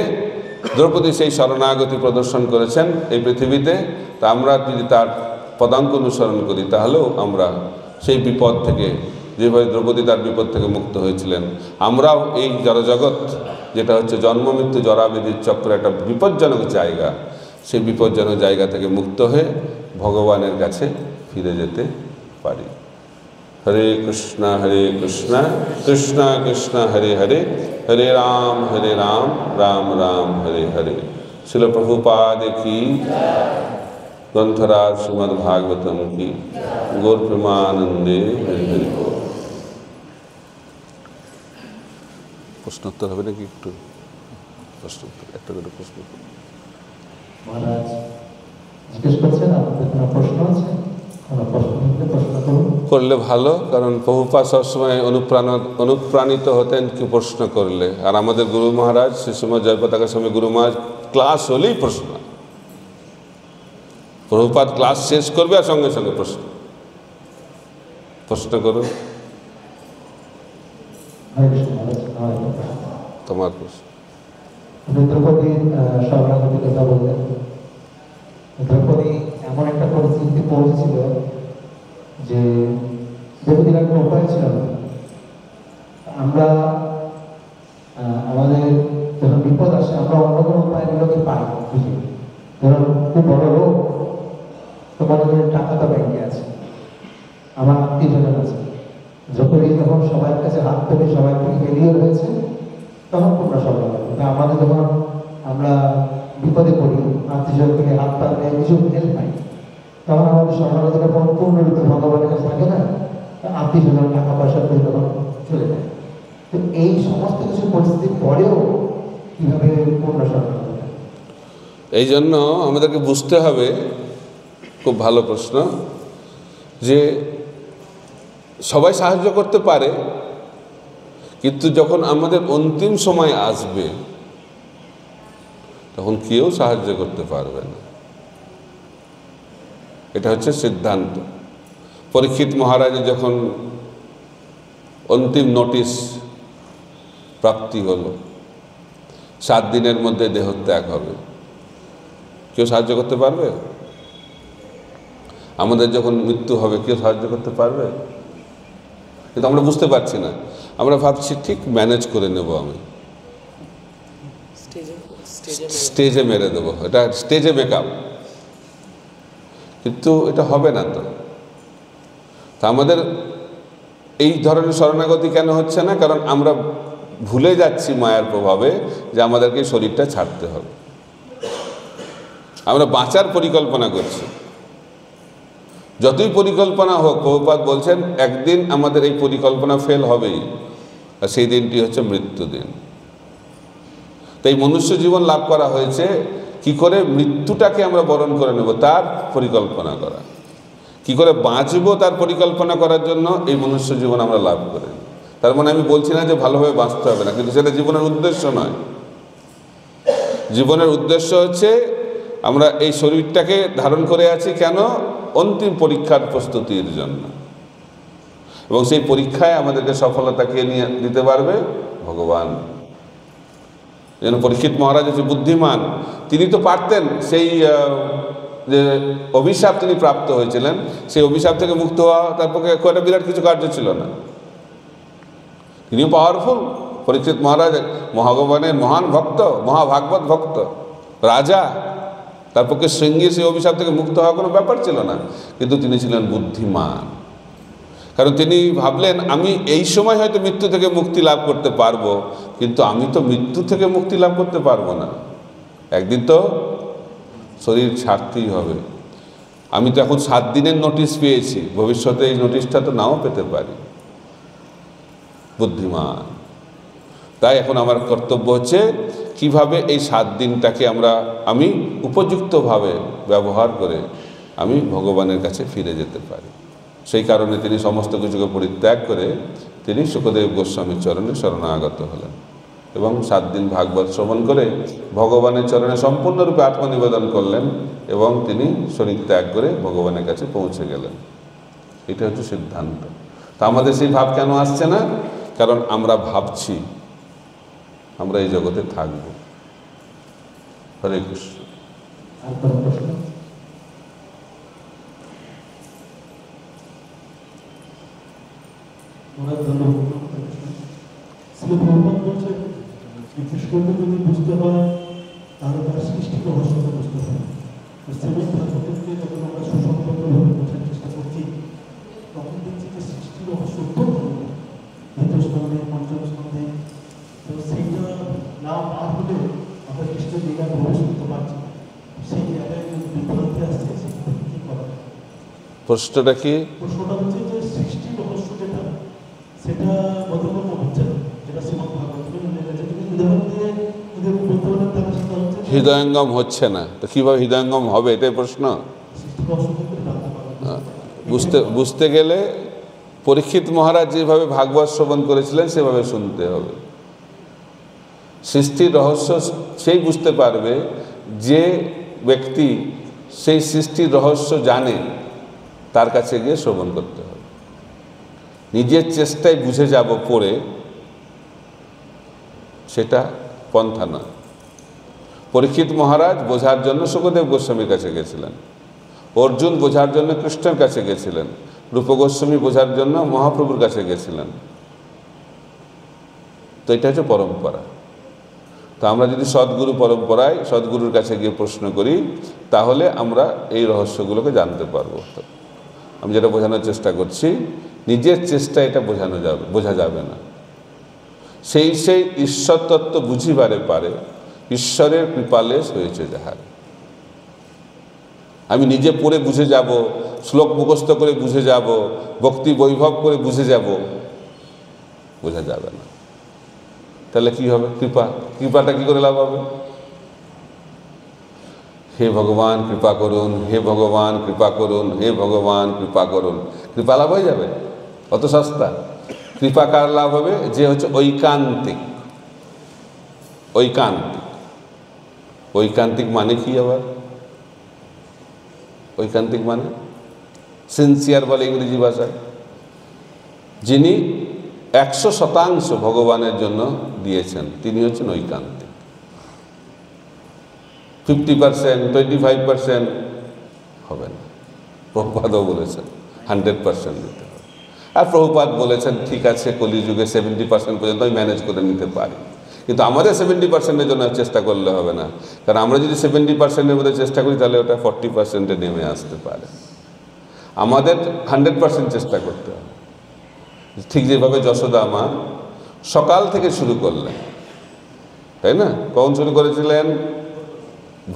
Speaker 1: দ্রৌপদী সেই শরণাগতি প্রদর্শন করেছেন এই পৃথিবীতে। তা আমরা যদি তার পদাঙ্ক অনুসরণ করি, তাহলেও আমরা সেই বিপদ থেকে, যেভাবে দ্রৌপদী তার বিপদ থেকে মুক্ত হয়েছিলেন, আমরাও এই জড়জগৎ যেটা হচ্ছে জন্ম মৃত্যু জরাব্যাধির চক্র, একটা বিপজ্জনক জায়গা, সেই বিপজ্জনক জায়গা থেকে মুক্ত হয়ে ভগবানের কাছে ফিরে যেতে পারি। হরে কৃষ্ণ কৃষ্ণ কৃষ্ণ হরে হরে, হরে রাম রাম রাম হরে হরে। শিল প্রভুপাদ কি, গ্রন্থরাজ শ্রীমদ্ ভাগবতম কি, গৌর প্রেমানন্দে হরি হরি বল। প্রশ্নোত্তর হবে নাকি? একটু প্রশ্নোত্তর, একটা করে প্রশ্ন
Speaker 2: মহারাজ জিজ্ঞেস করছেন আপনাদের কোনো প্রশ্ন আছে?
Speaker 1: করলে ভালো, কারণ প্রভুপাদ সবসময় অনুপ্রাণিত হতেন কি প্রশ্ন করলে। আর আমাদের গুরু মহারাজ শ্রীশ্রীমৎ জয়পতাকা স্বামী গুরু মহারাজ ক্লাস হলেই প্রশ্ন, প্রভুপাদ ক্লাস শেষ করবে আর সঙ্গে সঙ্গে প্রশ্ন করুন। তোমার প্রশ্ন।
Speaker 2: দ্রৌপদীর শরণাগতির কথা বললেন। দ্রৌপদী এমন একটা পরিস্থিতি পৌঁছেছিল যে দ্রৌপদীর একটা উপায় ছিল না। আমরা আমাদের যখন বিপদ আসে, আমরা অন্য কোনো উপায়গুলোকে পাই খুঁজি। ধরুন খুব বড় রোগ, তো মনে করেন টাকা তো ব্যাংকে আছে, আমার আত্মীয়স্বজন আছে। দ্রৌপদী যখন সবার কাছে হাত পেতে সবাই থেকে ফেলিওর হয়েছে, তখন তোমরা সবাই আমাদের যখন আমরা বিপদে পড়ি, আত্মীয় থেকে হাত পাতলে কিছু হেল্প পাই, তখন আমাদের শরণাগতিটা পূর্ণরূপে ভগবানের কাছে থাকে না, আত্মীয় স্বজন টাকা পয়সা করে তখন চলে যায়। তো এই সমস্ত কিছু পরিস্থিতির পরেও কীভাবে পূর্ণ শরণাগতি?
Speaker 1: এই জন্য আমাদেরকে বুঝতে হবে, খুব ভালো প্রশ্ন, যে সবাই সাহায্য করতে পারে, কিন্তু যখন আমাদের অন্তিম সময় আসবে তখন কেউ সাহায্য করতে পারবে না। এটা হচ্ছে সিদ্ধান্ত। পরীক্ষিত মহারাজের যখন অন্তিম নোটিশ প্রাপ্তি হলো 7 দিনের মধ্যে দেহত্যাগ হবে, কেউ সাহায্য করতে পারবে? আমাদের যখন মৃত্যু হবে কেউ সাহায্য করতে পারবে? কিন্তু আমরা বুঝতে পারছি না, আমরা ভাবছি ঠিক ম্যানেজ করে নেব, আমি স্টেজে মেরে দেবো, এটা স্টেজে মেকআপ, কিন্তু এটা হবে না। তো আমাদের এই ধরনের শরণাগতি কেন হচ্ছে না? কারণ আমরা ভুলে যাচ্ছি মায়ার প্রভাবে যে আমাদেরকে শরীরটা ছাড়তে হবে। আমরা বাঁচার পরিকল্পনা করছি। যতই পরিকল্পনা হোক, প্রভুপাদ বলছেন একদিন আমাদের এই পরিকল্পনা ফেল হবেই, আর সেই দিনটি হচ্ছে মৃত্যু দিন। তাই মনুষ্য জীবন লাভ করা হয়েছে কি করে মৃত্যুটাকে আমরা বরণ করে নেব তার পরিকল্পনা করা, কি করে বাঁচবো তার পরিকল্পনা করার জন্য এই মনুষ্য জীবন আমরা লাভ করি। তার মানে আমি বলছি না যে ভালোভাবে বাঁচতে হবে না, কিন্তু সেটা জীবনের উদ্দেশ্য নয়। জীবনের উদ্দেশ্য হচ্ছে আমরা এই শরীরটাকে ধারণ করে আছি কেন? অন্তিম পরীক্ষার প্রস্তুতির জন্য। এবং সেই পরীক্ষায় আমাদেরকে সফলতা কে নিয়ে দিতে পারবে? ভগবান। যেন পরীক্ষিত মহারাজ হচ্ছে বুদ্ধিমান, তিনি তো পারতেন সেই যে অভিশাপ তিনি প্রাপ্ত হয়েছিলেন, সেই অভিশাপ থেকে মুক্ত হওয়া তার পক্ষে একটা বিরাট কিছু কার্য ছিল না। তিনিও পাওয়ারফুল। পরীক্ষিত মহারাজ ভগবানের মহান ভক্ত, মহাভাগবত ভক্ত, রাজা, তার পক্ষে সঙ্গী সেই অভিশাপ থেকে মুক্ত হওয়া কোনো ব্যাপার ছিল না। কিন্তু তিনি ছিলেন বুদ্ধিমান, কারণ তিনি ভাবলেন আমি এই সময় হয়তো মৃত্যু থেকে মুক্তি লাভ করতে পারবো, কিন্তু আমি তো মৃত্যু থেকে মুক্তি লাভ করতে পারবো না, একদিন তো শরীর ছাড়তেই হবে। আমি তো এখন 7 দিনের নোটিশ পেয়েছি, ভবিষ্যতে এই নোটিশটা তো নাও পেতে পারি। বুদ্ধিমান। তাই এখন আমার কর্তব্য হচ্ছে কিভাবে এই 7 দিনটাকে আমি উপযুক্তভাবে ব্যবহার করে আমি ভগবানের কাছে ফিরে যেতে পারি। সেই কারণে তিনি সমস্ত কিছুকে পরিত্যাগ করে তিনি শুকদেব গোস্বামীর চরণে শরণাগত হলেন এবং 7 দিন ভাগবত শ্রবণ করে ভগবানের চরণে সম্পূর্ণরূপে আত্মনিবেদন করলেন এবং তিনি শরীর ত্যাগ করে ভগবানের কাছে পৌঁছে গেলেন। এটা হচ্ছে সিদ্ধান্ত। তা আমাদের সেই ভাব কেন আসছে না? কারণ আমরা ভাবছি আমরা এই জগতে থাকব। হরে কৃষ্ণ।
Speaker 3: যদি বুঝতে হয় তাহলে তার সৃষ্টি রহস্যটা বুঝতে হয়। শ্রীমদ ভাগবতকে যখন আমরা সুসংবদ্ধভাবে বোঝার চেষ্টা করছি তখন দেখছি যে সৃষ্টি রহস্য অত্যন্ত দ্বিতীয় স্কন্ধে, পঞ্চম স্কন্ধে, তো সেইটা না পার হলে আমরা কৃষ্ণের লীলা প্রবেশ করতে পারছি। সেই জায়গায় বিভ্রান্তি আসছে, সেটা কি করা?
Speaker 1: প্রশ্নটা কি?
Speaker 3: প্রশ্নটা হচ্ছে যে সৃষ্টি রহস্য যেটা সেটা বোধগম্য হচ্ছে না, যেটা শ্রীমদ ভাগবত
Speaker 1: হৃদয়ঙ্গম হচ্ছে না। তো কিভাবে হৃদয়ঙ্গম হবে, এটাই প্রশ্ন। বুঝতে গেলে পরীক্ষিত মহারাজ যেভাবে ভাগবত শ্রবণ করেছিলেন সেভাবে শুনতে হবে। সৃষ্টির রহস্য সেই বুঝতে পারবে যে ব্যক্তি সেই সৃষ্টির রহস্য জানে, তার কাছে গিয়ে শ্রবণ করতে হবে। নিজের চেষ্টায় বুঝে যাব পড়ে, সেটা পন্থা নয়। পরীক্ষিত মহারাজ বোঝার জন্য শুকদেব গোস্বামীর কাছে গেছিলেন, অর্জুন বোঝার জন্য কৃষ্ণের কাছে গেছিলেন, রূপ গোস্বামী বোঝার জন্য মহাপ্রভুর কাছে গেছিলেন। তো এটা হচ্ছে পরম্পরা। তো আমরা যদি সদ্গুরু পরম্পরায় সদ্গুরুর কাছে গিয়ে প্রশ্ন করি তাহলে আমরা এই রহস্যগুলোকে জানতে পারবো। আমি যেটা বোঝানোর চেষ্টা করছি, নিজের চেষ্টায় এটা বোঝা যাবে না। সেই ঈশ্বর তত্ত্ব বুঝিবারে পারে ঈশ্বরের কৃপালেশ হয়েছে যাহার। আমি নিজে পড়ে বুঝে যাব, শ্লোক মুখস্থ করে বুঝে যাব, ভক্তি বৈভব করে বুঝে যাব, বোঝা যাবে না। তাহলে কি হবে? কৃপাটা কি করে লাভ হবে? হে ভগবান কৃপা করুন, হে ভগবান কৃপা করুন, হে ভগবান কৃপা করুন, কৃপা লাভ হয়ে যাবে? অত সস্তা? কৃপা কার লাভ হবে? যে হচ্ছে ঐকান্তিক। ঐকান্তিক, ঐকান্তিক মানে কি আবার? ঐকান্তিক মানে সিনসিয়ার বলে ইংরেজি ভাষায়, যিনি 100% ভগবানের জন্য দিয়েছেন, তিনি হচ্ছেন ঐকান্তিক। 50%, 25% হবে না। প্রভুপাদও বলেছেন 100% দিতে হবে। আর প্রভুপাদ বলেছেন ঠিক আছে, কলিযুগে 70% পর্যন্ত আমি ম্যানেজ করে নিতে পারি, কিন্তু আমাদের 70%-এর জন্য চেষ্টা করলে হবে না। কারণ আমরা যদি 70%-এর মধ্যে চেষ্টা করি তাহলে ওটা 40%-এ নেমে আসতে পারে। আমাদের 100% চেষ্টা করতে হবে। ঠিক যেভাবে যশোদা মা সকাল থেকে শুরু করলেন, তাই না? কখন শুরু করেছিলেন?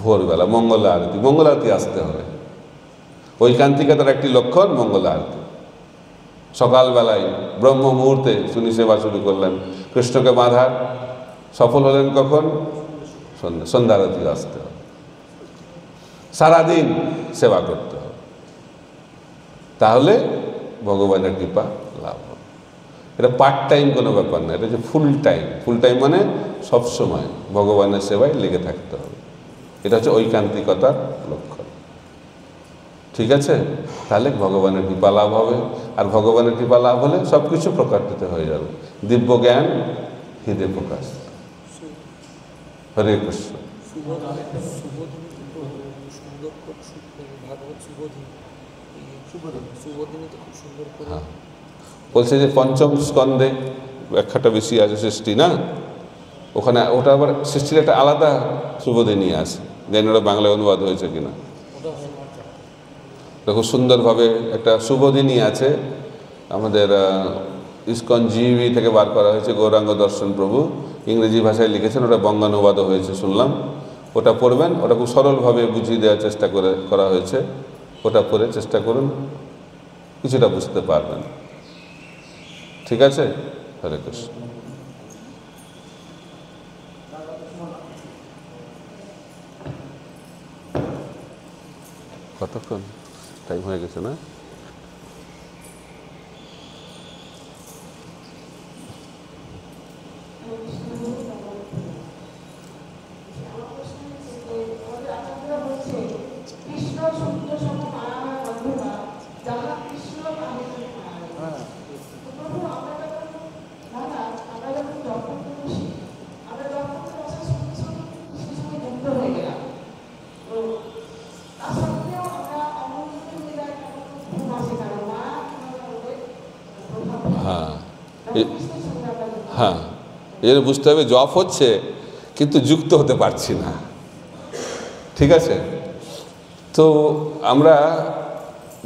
Speaker 1: ভোরবেলা, মঙ্গল আরতি। মঙ্গল আরতি আসতে হবে। ঐকান্তিকতার একটি লক্ষণ মঙ্গল আরতি। সকালবেলায় ব্রহ্ম মুহূর্তে শুনি সেবা শুরু করলেন, কৃষ্ণকে বাঁধার সফল হলেন কখন? সন্ধ্যা আরতি আসতে হবে। সারাদিন সেবা করতে হবে, তাহলে ভগবানের কৃপা লাভ হবে। এটা পার্ট টাইম কোনো ব্যাপার না, এটা হচ্ছে ফুল টাইম। ফুল টাইম মানে সবসময় ভগবানের সেবায় লেগে থাকতে হবে। এটা হচ্ছে ঐকান্তিকতার লক্ষণ। ঠিক আছে? তাহলে ভগবানের কৃপা লাভ হবে, আর ভগবানের কৃপা লাভ হলে সব কিছু প্রকাশিত হয়ে যাবে। দিব্য জ্ঞান হৃদয় প্রকাশ। হরে কৃষ্ণ। হ্যাঁ, বলছে যে পঞ্চম স্কন্ধে ব্যাখ্যাটা বেশি আছে, সৃষ্টি না, ওখানে ওটা আবার সৃষ্টির একটা আলাদা সুবোধিনী আছে। জানি ওটা বাংলায় অনুবাদ হয়েছে কিনা। খুব সুন্দরভাবে একটা সুবোধিনী আছে, আমাদের ইস্কন জিবি থেকে বার করা হয়েছে। গৌরাঙ্গ দর্শন প্রভু ইংরেজি ভাষায় লিখেছেন, ওটা বঙ্গানুবাদও হয়েছে শুনলাম। ওটা পড়বেন, ওটা খুব সরলভাবে বুঝিয়ে দেওয়ার চেষ্টা করা হয়েছে। ওটা পড়ে চেষ্টা করুন, কিছুটা বুঝতে পারবেন। ঠিক আছে? হরে কৃষ্ণ। কতক্ষণ টাইম হয়ে গেছে না? হ্যাঁ, এই জন্য বুঝতে হবে জপ হচ্ছে কিন্তু যুক্ত হতে পারছি না। ঠিক আছে? তো আমরা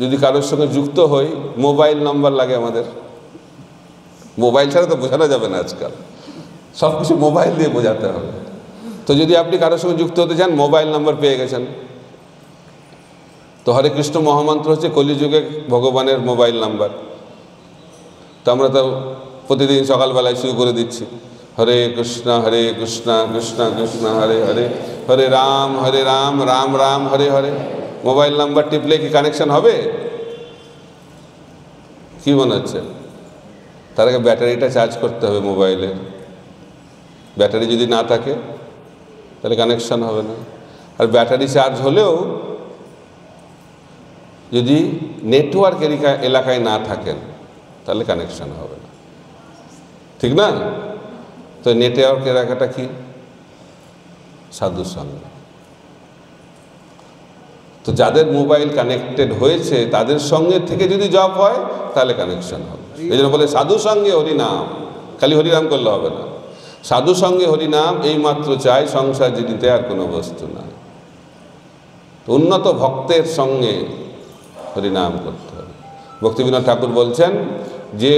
Speaker 1: যদি কারোর সঙ্গে যুক্ত হই, মোবাইল নাম্বার লাগে আমাদের। মোবাইল ছাড়া তো বোঝানো যাবে না আজকাল, সব কিছু মোবাইল দিয়ে বোঝাতে হবে। তো যদি আপনি কারোর সঙ্গে যুক্ত হতে চান, মোবাইল নাম্বার পেয়ে গেছেন। তো হরে কৃষ্ণ মহামন্ত্র হচ্ছে কলিযুগে ভগবানের মোবাইল নাম্বার। তো আমরা তো প্রতিদিন সকালবেলায় শুরু করে দিচ্ছি, হরে কৃষ্ণ কৃষ্ণ কৃষ্ণ হরে হরে, হরে রাম রাম রাম হরে হরে। মোবাইল নাম্বার টিপলে কি কানেকশন হবে? কি মনে হচ্ছে? তার আগে ব্যাটারিটা চার্জ করতে হবে মোবাইলের। ব্যাটারি যদি না থাকে তাহলে কানেকশন হবে না। আর ব্যাটারি চার্জ হলেও যদি নেটওয়ার্ক এলাকায় না থাকেন তাহলে কানেকশন হবে না। ঠিক না? তো নেটওয়ার্ক এলাকাটা কি? সাধুর সঙ্গে। তো যাদের মোবাইল কানেক্টেড হয়েছে তাদের সঙ্গে থেকে যদি জপ হয় তাহলে কানেকশন হবে। এই জন্য বলে সাধু সঙ্গে হরিনাম। খালি হরিনাম করলে হবে না, সাধু সঙ্গে হরিনাম এই মাত্র চাই, সংসার জীবিতে আর কোনো বস্তু নাই। উন্নত ভক্তের সঙ্গে হরিনাম করতে হবে। ভক্তিবিনোদ ঠাকুর বলছেন যে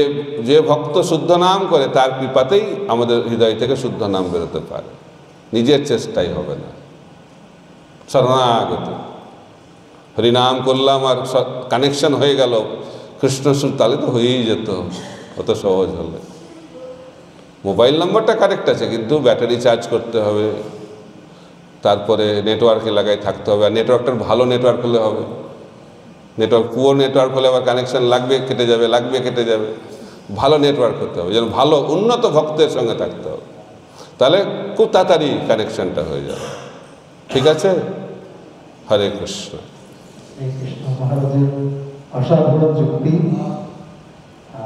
Speaker 1: যে ভক্ত শুদ্ধ নাম করে তার কৃপাতেই আমাদের হৃদয় থেকে শুদ্ধ নাম বেরোতে পারে, নিজের চেষ্টাই হবে না। শরণাগত হরিনাম করলাম আর কানেকশন হয়ে গেল কৃষ্ণ সুর, তাহলে তো হয়েই যেত, অত সহজ হলে। মোবাইল নাম্বারটা কারেক্ট আছে, কিন্তু ব্যাটারি চার্জ করতে হবে, তারপরে নেটওয়ার্ক এলাকায় থাকতে হবে। আর নেটওয়ার্কটার ভালো নেটওয়ার্ক হলে হবে। নেটওয়ার্ক পুরো নেটওয়ার্ক হলে আবার কানেকশন লাগবে কেটে যাবে, লাগবে কেটে যাবে। ভালো নেটওয়ার্ক হতে হবে, যেন ভালো উন্নত ভক্তের সঙ্গে থাকতে হবে, তাহলে খুব তাড়াতাড়ি কানেকশনটা হয়ে যাবে। ঠিক আছে? হরে কৃষ্ণ।
Speaker 2: এই কৃষ্ণ মহারাজের অসাধারণ যুক্তি,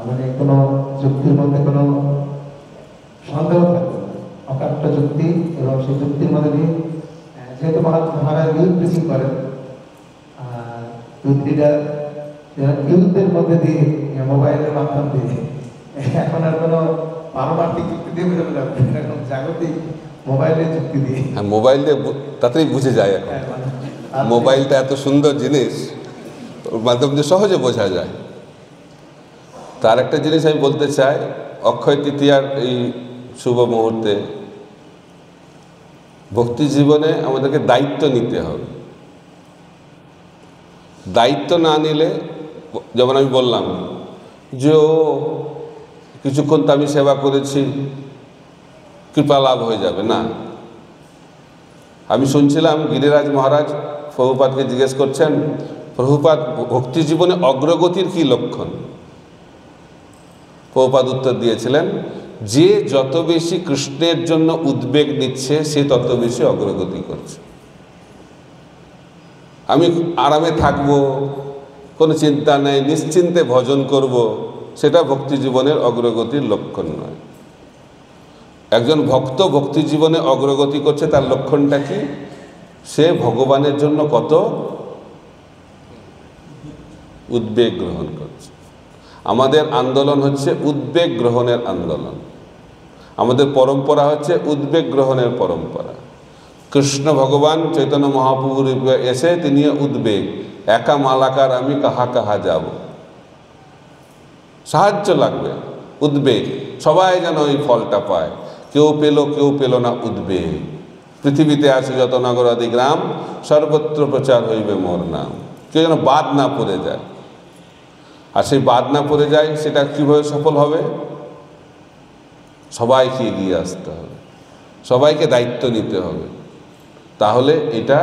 Speaker 2: মানে কোনো যুক্তির মধ্যে কোনো সন্দেহ থাকবে না, অকাট্য যুক্তি, এবং সেই যুক্তির মধ্যে দিয়ে যেহেতু মহারাজ ইউথ প্রিচিং করেন, ইউথ লিডার, ইউথদের মধ্যে দিয়ে মোবাইলের মাধ্যম দিয়ে এখন আর কোনো পারমার্থিক যুক্তি দিয়ে বোঝানো যাবে না, এখন জাগতিক মোবাইলের যুক্তি দিয়ে।
Speaker 1: হ্যাঁ, মোবাইল দিয়ে তাড়াতাড়ি বুঝে যায় এখন। মোবাইলটা এত সুন্দর জিনিস, ওর মাধ্যম দিয়ে সহজে বোঝা যায়। তার একটা জিনিস আমি বলতে চাই, অক্ষয় তৃতীয়ার এই শুভ মুহূর্তে ভক্তি জীবনে আমাদেরকে দায়িত্ব নিতে হবে। দায়িত্ব না নিলে, যেমন আমি বললাম যে ও কিছুক্ষণ তো আমি সেবা করেছি, কৃপা লাভ হয়ে যাবে না। আমি শুনছিলাম গিরিরাজ মহারাজ প্রভুপাদকে জিজ্ঞেস করছেন, প্রভুপাদ ভক্তি জীবনে অগ্রগতির কি লক্ষণ? প্রভুপাদ উত্তর দিয়েছিলেন, যে যত বেশি কৃষ্ণের জন্য উদ্বেগ নিচ্ছে সে তত বেশি অগ্রগতি করছে। আমি আরামে থাকবো, কোনো চিন্তা নেই, নিশ্চিন্তে ভজন করব, সেটা ভক্তি জীবনের অগ্রগতির লক্ষণ নয়। একজন ভক্ত ভক্তি জীবনে অগ্রগতি করছে, তার লক্ষণটা কি? সে ভগবানের জন্য কত উদ্বেগ গ্রহণ করছে। আমাদের আন্দোলন হচ্ছে উদ্বেগ গ্রহণের আন্দোলন, আমাদের পরম্পরা হচ্ছে উদ্বেগ গ্রহণের পরম্পরা। কৃষ্ণ ভগবান চৈতন্য মহাপ্রভু রূপে এসে তিনি উদ্বেগ, একা মালাকার আমি কাহা কাহা যাব, সাহায্য লাগবে, উদ্বেগ, সবাই যেন ওই ফলটা পায়। কেউ পেল না উদ্বেগ। পৃথিবীতে আছে যত নগরাদি গ্রাম, সর্বত্র প্রচার হইবে মোর নাম। কেউ যেন বাদ না পড়ে যায়। আর সেই বাদ না পড়ে যায়, সেটা কীভাবে সফল হবে? সবাইকে এগিয়ে আসতে হবে, সবাইকে দায়িত্ব নিতে হবে, তাহলে এটা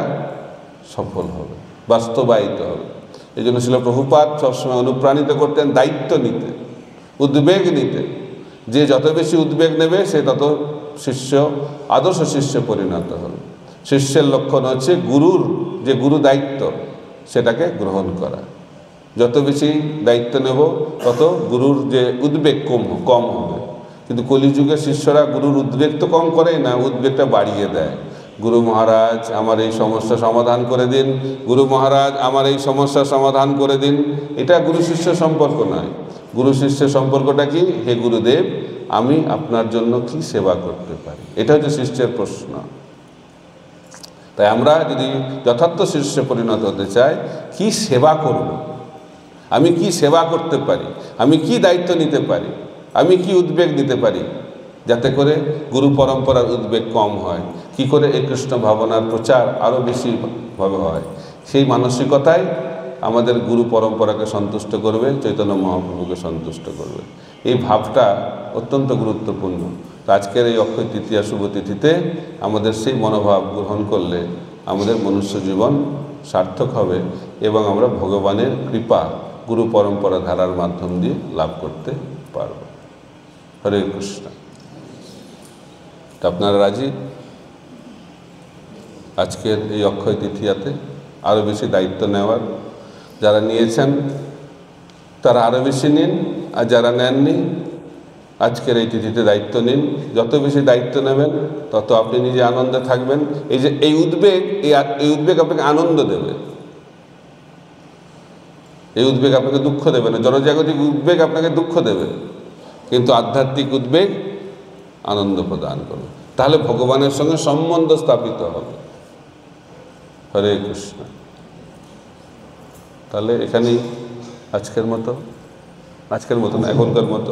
Speaker 1: সফল হবে, বাস্তবায়িত হবে। এই জন্য ছিল প্রভুপাদ সবসময় অনুপ্রাণিত করতেন দায়িত্ব নিতে, উদ্বেগ নিতে। যে যত বেশি উদ্বেগ নেবে সে তত শিষ্য, আদর্শ শিষ্যে পরিণত হবে। শিষ্যের লক্ষণ হচ্ছে গুরুর যে গুরু দায়িত্ব সেটাকে গ্রহণ করা। যত বেশি দায়িত্ব নেব তত গুরুর যে উদ্বেগ কম হবে। কিন্তু কলিযুগের শিষ্যরা গুরুর উদ্বেগ তো কম করেই না, উদ্বেগটা বাড়িয়ে দেয়। গুরু মহারাজ আমার এই সমস্যা সমাধান করে দিন, গুরু মহারাজ আমার এই সমস্যা সমাধান করে দিন। এটা গুরু শিষ্য সম্পর্ক নয়। গুরু শিষ্যের সম্পর্কটা কি? হে গুরুদেব, আমি আপনার জন্য কি সেবা করতে পারি? এটা হচ্ছে শিষ্যের প্রশ্ন। তাই আমরা যদি যথার্থ শিষ্যে পরিণত হতে চাই, কি সেবা করব, আমি কি সেবা করতে পারি, আমি কি দায়িত্ব নিতে পারি, আমি কি উদ্বেগ নিতে পারি, যাতে করে গুরু পরম্পরার উদ্বেগ কম হয়, কি করে এই কৃষ্ণ ভাবনার প্রচার আরও বেশিভাবে হয়, সেই মানসিকতাই আমাদের গুরু পরম্পরাকে সন্তুষ্ট করবে, চৈতন্য মহাপ্রভুকে সন্তুষ্ট করবে। এই ভাবটা অত্যন্ত গুরুত্বপূর্ণ। আজকের এই অক্ষয় তৃতীয়া শুভ তিথিতে আমাদের সেই মনোভাব গ্রহণ করলে আমাদের মনুষ্য জীবন সার্থক হবে এবং আমরা ভগবানের কৃপা গুরু পরম্পরা ধারার মাধ্যম দিয়ে লাভ করতে পারব। হরে কৃষ্ণ। আপনারা রাজি আজকের এই অক্ষয় তৃতীয়াতে আরও বেশি দায়িত্ব নেওয়ার? যারা নিয়েছেন তারা আরও বেশি নিন, আর যারা নেননি আজকের এই তিথিতে দায়িত্ব নিন। যত বেশি দায়িত্ব নেবেন তত আপনি নিজে আনন্দে থাকবেন। এই যে এই উদ্বেগ, এই উদ্বেগ আপনাকে আনন্দ দেবে, এই উদ্বেগ আপনাকে দুঃখ দেবে না। জনজাগতিক উদ্বেগ আপনাকে দুঃখ দেবে, কিন্তু আধ্যাত্মিক উদ্বেগ আনন্দ প্রদান করবে। তাহলে ভগবানের সঙ্গে সম্বন্ধ স্থাপিত হবে। হরে কৃষ্ণ। তাহলে এখানেই আজকের মতো না, এখনকার মতো